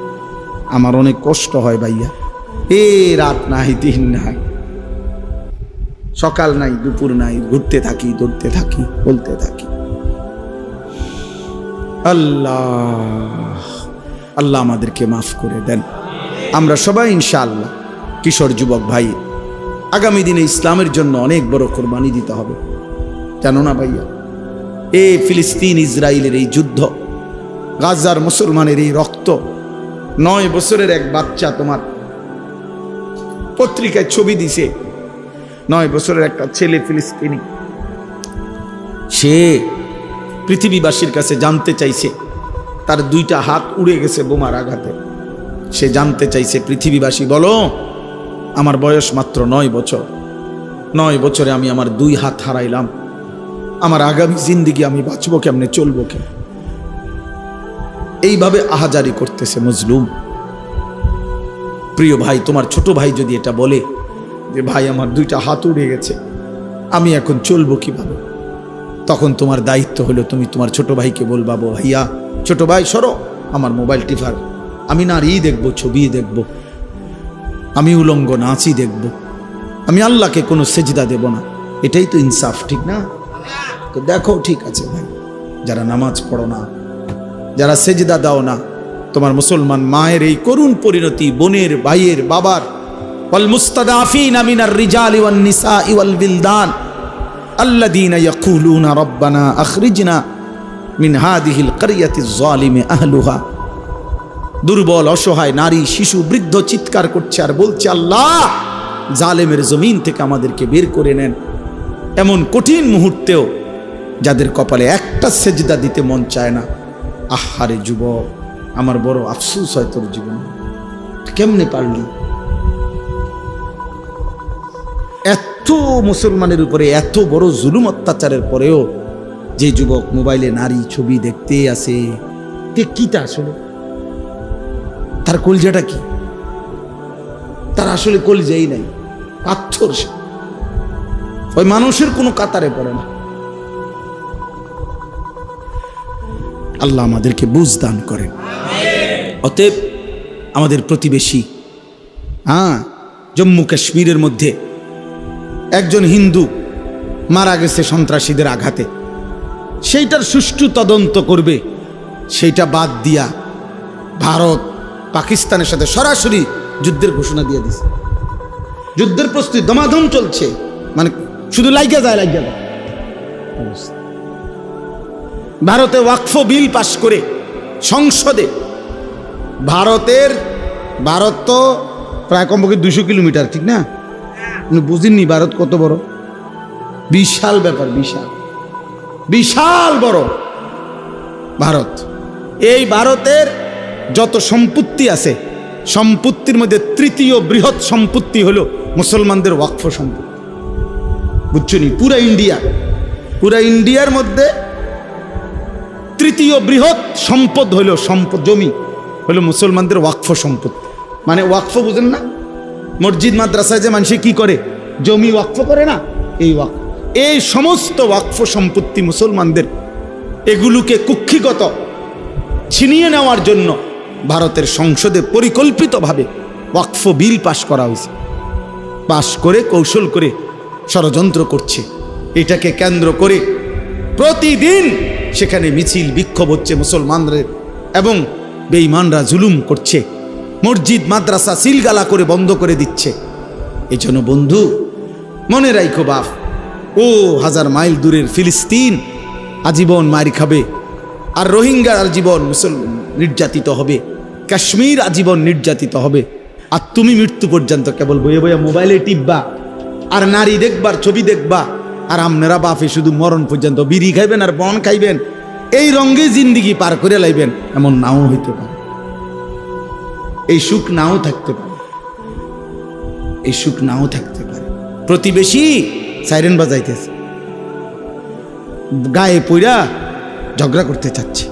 আমার অনেক কষ্ট হয় ভাইয়া, রাত নাই, দিন নাই, সকাল নাই, দুপুর নাই, ঘুরতে থাকি, দৌড়তে থাকি, বলতে থাকি। আল্লাহ আমাদেরকে মাফ করে দেন। আমরা সবাই ইনশাআল্লাহ কিশোর যুবক ভাই, আগামী দিনে ইসলামের জন্য অনেক বড় কোরবানি দিতে হবে, জানো না ভাইয়া? এই ফিলিস্তিন ইসরায়েলের এই যুদ্ধ, গাজার মুসলমানের এই রক্ত, 9 বছরের এক বাচ্চা, তোমার পত্রিকায় ছবি দিছে, 9 বছরের একটা ছেলে ফিলিস্তিনি, সে পৃথিবীবাসীর কাছে জানতে চাইছে, তার 2টা হাত উড়ে গেছে বোমার আঘাতে। সে জানতে চাইছে, পৃথিবীবাসী বলো, আমার বয়স মাত্র 9 বছর, 9 বছরে আমি আমার 2 হাত হারাইলাম, আমার আগামী জিন্দেগি আমি বাঁচবো কেমনে, চলবো কেমনে? এইভাবে আহাজারি করতেছে মজলুম। প্রিয় ভাই, তোমার ছোট ভাই যদি এটা বলে যে ভাই আমার 2টা হাত উড়ে গেছে, আমি এখন চলবো কিভাবে, তখন তোমার দায়িত্ব হলো তুমি তোমার ছোট ভাইকে বলবা, ভাইয়া, ছোট ভাই সরো, আমার মোবাইল টিপার, আমি নারী দেখবো, ছবি দেখবো, আমি উলঙ্গ নাচি দেখবো, আমি আল্লাহকে কোনো সেজদা দেব না। এটাই তো ইনসাফ, ঠিক না? তো দেখো, ঠিক আছে ভাই, যারা নামাজ পড়ো না, যারা সেজদা দাও না, তোমার মুসলমান মায়ের এই করুণ পরিণতি, বোনের, ভাইয়ের, বাবার, ওয়াল মুস্তাদাফিনা মিনার রিজালি ওয়ান নিসাই ওয়াল বিলদান আল্লাযীনা ইয়াকুলুনা রাব্বানা আখরিজনা মিন হাযিহিল ক্বরিয়াতিজ যালিমি আহলুহা। দুর্বল, অসহায় নারী, শিশু, বৃদ্ধ চিৎকার করছে আর বলছে, আল্লাহ জালেমের জমিন থেকে আমাদেরকে বের করে নেন। এমন কঠিন মুহূর্তেও যাদের কপালে একটা সেজদা দিতে মন চায় না। আহারে যুবক, আমার বড় আফসোস হয় তোর জীবন, কেমনে পারলি? এত মুসলমানের উপরে এত বড় জুলুম অত্যাচারের পরেও যে যুবক মোবাইলে নারী ছবি দেখতে আসে, কিটা আসলে তার কলজাটা কি? তার আসলে কলজাই নাই, পাথর। সে ওই মানুষের কোনো কাতারে পড়ে না। আল্লাহ আমাদেরকে বুঝ দান করেন। অতএব আমাদের প্রতিবেশী, জম্মু কাশ্মীরের মধ্যে একজন হিন্দু মারা গেছে সন্ত্রাসীদের আঘাতে, সেইটার সুষ্ঠু তদন্ত করবে, সেইটা বাদ দিয়া ভারত পাকিস্তানের সাথে সরাসরি যুদ্ধের ঘোষণা দিয়ে দিছে। যুদ্ধের প্রস্তুতি দমাদম চলছে, মানে শুধু লাগিয়া যায়। ভারতে ওয়াকফ বিল পাশ করে সংসদে, ভারত তো প্রায় কমপক্ষে 200 কিলোমিটার, ঠিক না? বুঝিনি ভারত কত বড়, বিশাল ব্যাপার, বিশাল বড় ভারত। এই ভারতের যত সম্পত্তি আছে, সম্পত্তির মধ্যে 3য় বৃহৎ সম্পত্তি হলো মুসলমানদের ওয়াকফ সম্পত্তি, বুঝছো নি? পুরা ইন্ডিয়ার মধ্যে তৃতীয় বৃহৎ সম্পদ হইল জমি হইল মুসলমানদের ওয়াকফ সম্পত্তি। মানে ওয়াকফ বুঝেন না? মসজিদ মাদ্রাসায় যে মানুষে কি করে, জমি ওয়াকফ করে না, এই ওয়াকফ। এই সমস্ত ওয়াকফ সম্পত্তি মুসলমানদের, এগুলোকে কুক্ষিগত ছিনিয়ে নেওয়ার জন্য ভারতের সংসদে পরিকল্পিতভাবে ওয়াকফ বিল পাশ করা হয়েছে। পাশ করে কৌশল করে ষড়যন্ত্র করছে। এটাকে কেন্দ্র করে প্রতিদিন সেখানে মিছিল বিক্ষোভ হচ্ছে মুসলমানদের, এবং বেঈমানরা জুলুম করছে, মসজিদ মাদ্রাসা সিলগালা করে বন্ধ করে দিচ্ছে। এই জন্য বন্ধু মনে রাখো বাপ, ও 1000 মাইল দূরের ফিলিস্তিন আজীবন মার খাবে, আর রোহিঙ্গা আজীবন নির্যাতিত হবে, কাশ্মীর আজীবন নির্যাতিত হবে। আর তুমি মৃত্যু পর্যন্ত কেবল বইয়ে বইয়ে মোবাইলে টিপবা আর নারী দেখবার ছবি দেখবা, আর আপনারা বাপে শুধু মরণ পর্যন্ত বিড়ি খাইবেন আর বন খাইবেন, এই রঙে জিন্দিগি পার করে লাইবেন। এমন নাও হইতে পারে, এই সুখ নাও থাকতে পারে, এই সুখ নাও থাকতে পারে। প্রতিবেশী সাইরেন বাজাইতেছে, গায়ে পইরা ঝগড়া করতে চাচ্ছে,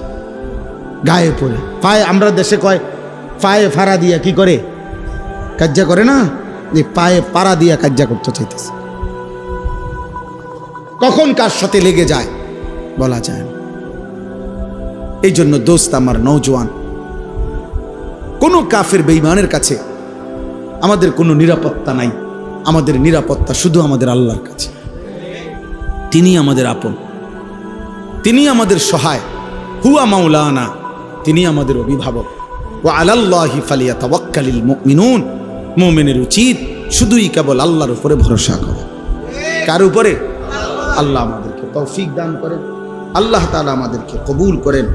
গায়ে পড়ে পায়ে, আমরা দেশে কয় পায়ে ফাড়া দিয়া কি করে, কাজ্জা করে না, যে পায়ে পাড়া দিয়া কাজ্জা করতে চাইতেছে। কখন কার সাথে লেগে যায় বলা যায় না। এই জন্য দোস্ত আমার নওজোয়ান, কোনো কাফের বেঈমানের কাছে আমাদের কোনো নিরাপত্তা নাই। আমাদের নিরাপত্তা শুধু আমাদের আল্লাহর কাছে। তিনি আমাদের আপন, তিনি আমাদের সহায়, হুয়া মাওলানা, তিনি আমাদের অভিভাবক। ওয়া আলাল্লাহি ফালিয়াতাওয়াক্কালিল মুমিনুন, মুমিনের উচিত শুধুই কেবল আল্লাহর উপরে ভরসা করা। কার উপরে? আল্লাহ আমাদেরকে তৌফিক দান করেন, আল্লাহ তাআলা আমাদেরকে কবুল করেন।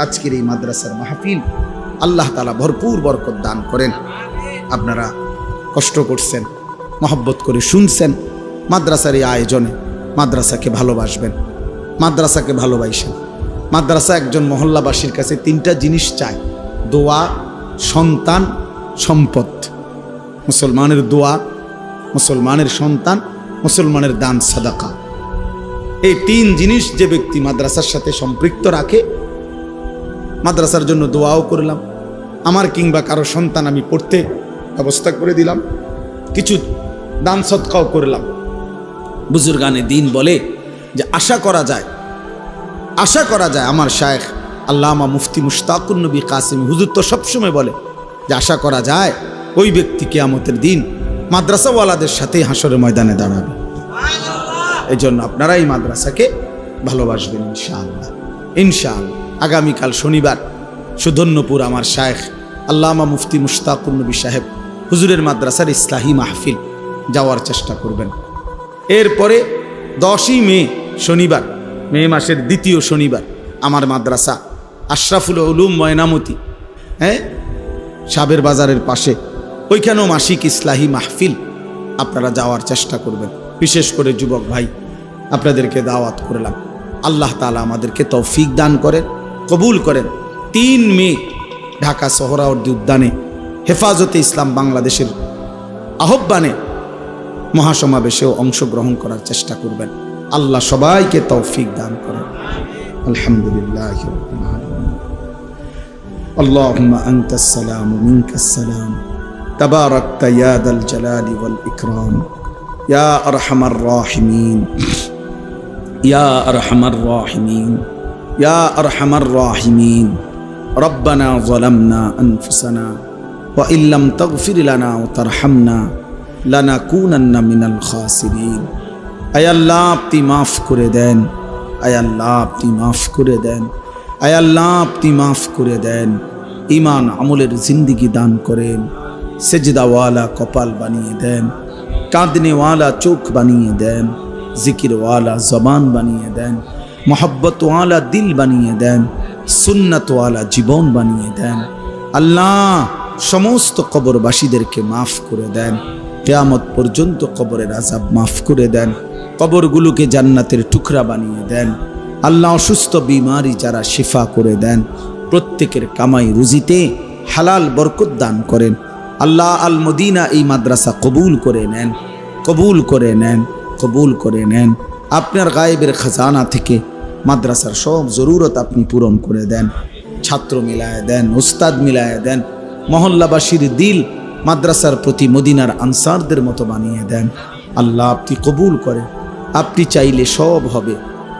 আজকের এই মাদ্রাসার মাহফিল আল্লাহ তাআলা ভরপুর বরকত দান করেন। আপনারা কষ্ট করছেন, মহব্বত করে শুনছেন মাদ্রাসার এই আয়োজনে। মাদ্রাসাকে ভালোবাসবেন, মাদ্রাসাকে ভালোবাসেন। মাদ্রাসা একজন মহল্লাবাসীর কাছে 3টা জিনিস চায়: দোয়া, সন্তান, সম্পদ। মুসলমানের দোয়া, মুসলমানের সন্তান, মুসলমানের দান সাদাকা। এই 3 জিনিস যে ব্যক্তি মাদ্রাসার সাথে সম্পৃক্ত রাখে, মাদ্রাসার জন্য দোয়াও করলাম, আমার কিংবা কারো সন্তান আমি পড়তে ব্যবস্থা করে দিলাম, কিছু দান সদকাও করলাম। বুজুর্গানে দিন বলে যে আশা করা যায় আমার শায়েখ আল্লামা মুফতি মুশতাকুন নবী কাসেমি হুজুর তো সবসময় বলে যে আশা করা যায় ওই ব্যক্তি কিয়ামতের দিন মাদ্রাসাওয়ালাদের সাথে হাসরের ময়দানে দাঁড়াবে। এই জন্য আপনারা এই মাদ্রাসাকে ভালোবাসবেন ইনশাআল্লাহ। ইনশাআল্লাহ আগামীকাল শনিবার সুধন্যপুর আমার শায়েখ আল্লামা মুফতি মুশতাকুন নবী সাহেব হুজুরের মাদ্রাসার ইসলাহি মাহফিল যাওয়ার চেষ্টা করবেন। এরপরে 10ই মে শনিবার, মে মাসের 2য় শনিবার আমার মাদ্রাসা আশরাফুল উলুম ময়নামতি, সাবের বাজারের পাশে, ওইখানেও মাসিক ইসলাহি মাহফিল আপনারা যাওয়ার চেষ্টা করবেন। বিশেষ করে যুবক ভাই, আপনাদেরকে দাওয়াত করলাম। আল্লাহ তাআলা আমাদেরকে তৌফিক দান করেন, কবুল করেন। 3 মে ঢাকা সোহরাওয়ার্দী উদ্যানে হেফাজতে ইসলাম বাংলাদেশের আহ্বানে মহাসমাবেশেও অংশগ্রহণ করার চেষ্টা করবেন। আল্লাহ সবাইকে তৌফিক দান করেন। আলহামদুলিল্লাহি রাব্বিল আলামিন। আল্লাহুম্মা আনতাস সালাম ওয়া মিনকাস সালাম, তাবারাকতা ইয়া দাল জালালি ওয়াল ইকরাম, ইয়া আরহামার রাহিমিন, ইয়া আরহামার রাহিমিন, ইয়া আরহামার রাহিমিন। রব্বানা যালামনা আনফুসানা ওয়া ইল্লাম তাগফির লানা ওয়া তারহামনা লানাকুনান্না মিনাল খাসিরিন। আয় আল্লাহ আপনি মাফ করে দেন, আয় আল্লাহ আপনি মাফ করে দেন, আয় আল্লাহ আপনি মাফ করে দেন। ঈমান আমলের জিন্দিগি দান করেন, সেজদাওয়ালা কপাল বানিয়ে দেন, কাঁদনেওয়ালা চোখ বানিয়ে দেন, জিকিরওয়ালা জবান বানিয়ে দেন, মোহব্বতওয়ালা দিল বানিয়ে দেন, সুন্নতওয়ালা জীবন বানিয়ে দেন। আল্লাহ সমস্ত কবরবাসীদেরকে মাফ করে দেন, কিয়ামত পর্যন্ত কবরের আযাব মাফ করে দেন, কবরগুলোকে জান্নাতের টুকরা বানিয়ে দেন। আল্লাহ অসুস্থ বিমারি যারা শিফা করে দেন, প্রত্যেকের কামাই রুজিতে হালাল বরকত দান করেন। আল্লাহ আল মদিনা এই মাদ্রাসা কবুল করে নেন, কবুল করে নেন, কবুল করে নেন। আপনার গায়েবের খাজানা থেকে মাদ্রাসার সব জরুরত আপনি পূরণ করে দেন। ছাত্র মিলায় দেন, উস্তাদ মিলায় দেন, মহল্লাবাসীর দিল মাদ্রাসার প্রতি মদিনার আনসারদের মতো বানিয়ে দেন। আল্লাহ আপনি কবুল করেন। আপনি চাইলে সব হবে,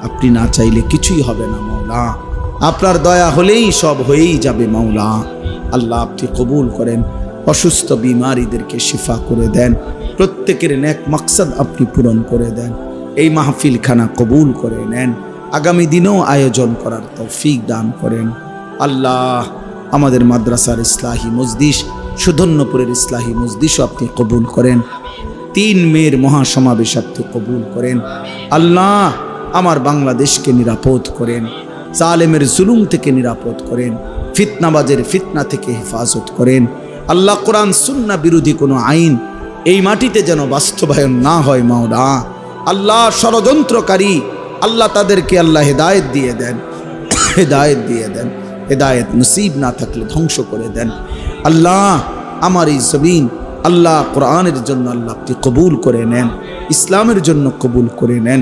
আপনি না চাইলে কিছুই হবে না মাওলা। আপনার দয়া হলেই সব হয়েই যাবে মাওলা। আল্লাহ আপনি কবুল করেন। অসুস্থ বিমারীদেরকে শিফা করে দেন। প্রত্যেকের নেক মাকসাদ আপনি পূরণ করে দেন। এই মাহফিলখানা কবুল করে নেন। আগামী দিনেও আয়োজন করার তৌফিক দান করেন। আল্লাহ আমাদের মাদ্রাসার ইসলাহি মজলিস, সুধন্যপুরের ইসলাহি মজলিসও আপনি কবুল করেন। 3 মের মহাসমাবেশ আপনি কবুল করেন। আল্লাহ আমার বাংলাদেশকে নিরাপদ করেন, জালেমের জুলুম থেকে নিরাপদ করেন, ফিতনাবাজের ফিতনা থেকে হেফাজত করেন। আল্লাহ কোরআন সুন্নাহ বিরোধী কোনো আইন এই মাটিতে যেন বাস্তবায়ন না হয় মাওলা। আল্লাহ ষড়যন্ত্রকারী আল্লাহ তাদেরকে আল্লাহ হেদায়েত দিয়ে দেন, হেদায়েত দিয়ে দেন। হেদায়েত নসিব না থাকলে ধ্বংস করে দেন। আল্লাহ আমার এই জমিন আল্লাহ কোরআনের জন্য আল্লাহ আপনি কবুল করে নেন, ইসলামের জন্য কবুল করে নেন।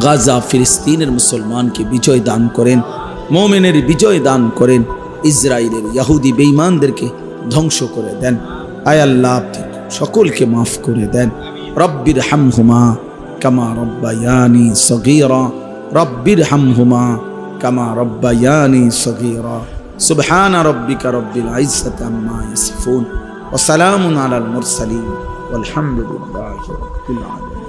গাজা ফিলিস্তিনের মুসলমানকে বিজয় দান করেন, মোমেনের বিজয় দান করেন। ইসরায়েলের ইহুদি বেঈমানদেরকে ধ্বংস করে দেন। আয় আল্লাহ আপনি সকলকে মাফ করে দেন। রব্বির হামহুমা কামা রব্বায়ানি সগীরা, রব্বির হামহুমা কামা রব্বায়ানি সগীরা। সুবহান রব্বিকা রব্বিল ইজ্জাতি আম্মা ইয়াসিফুন ওয়া সালামুন আলাল মুরসালিন ওয়ালহামদুলিল্লাহি রাব্বিল আলামিন।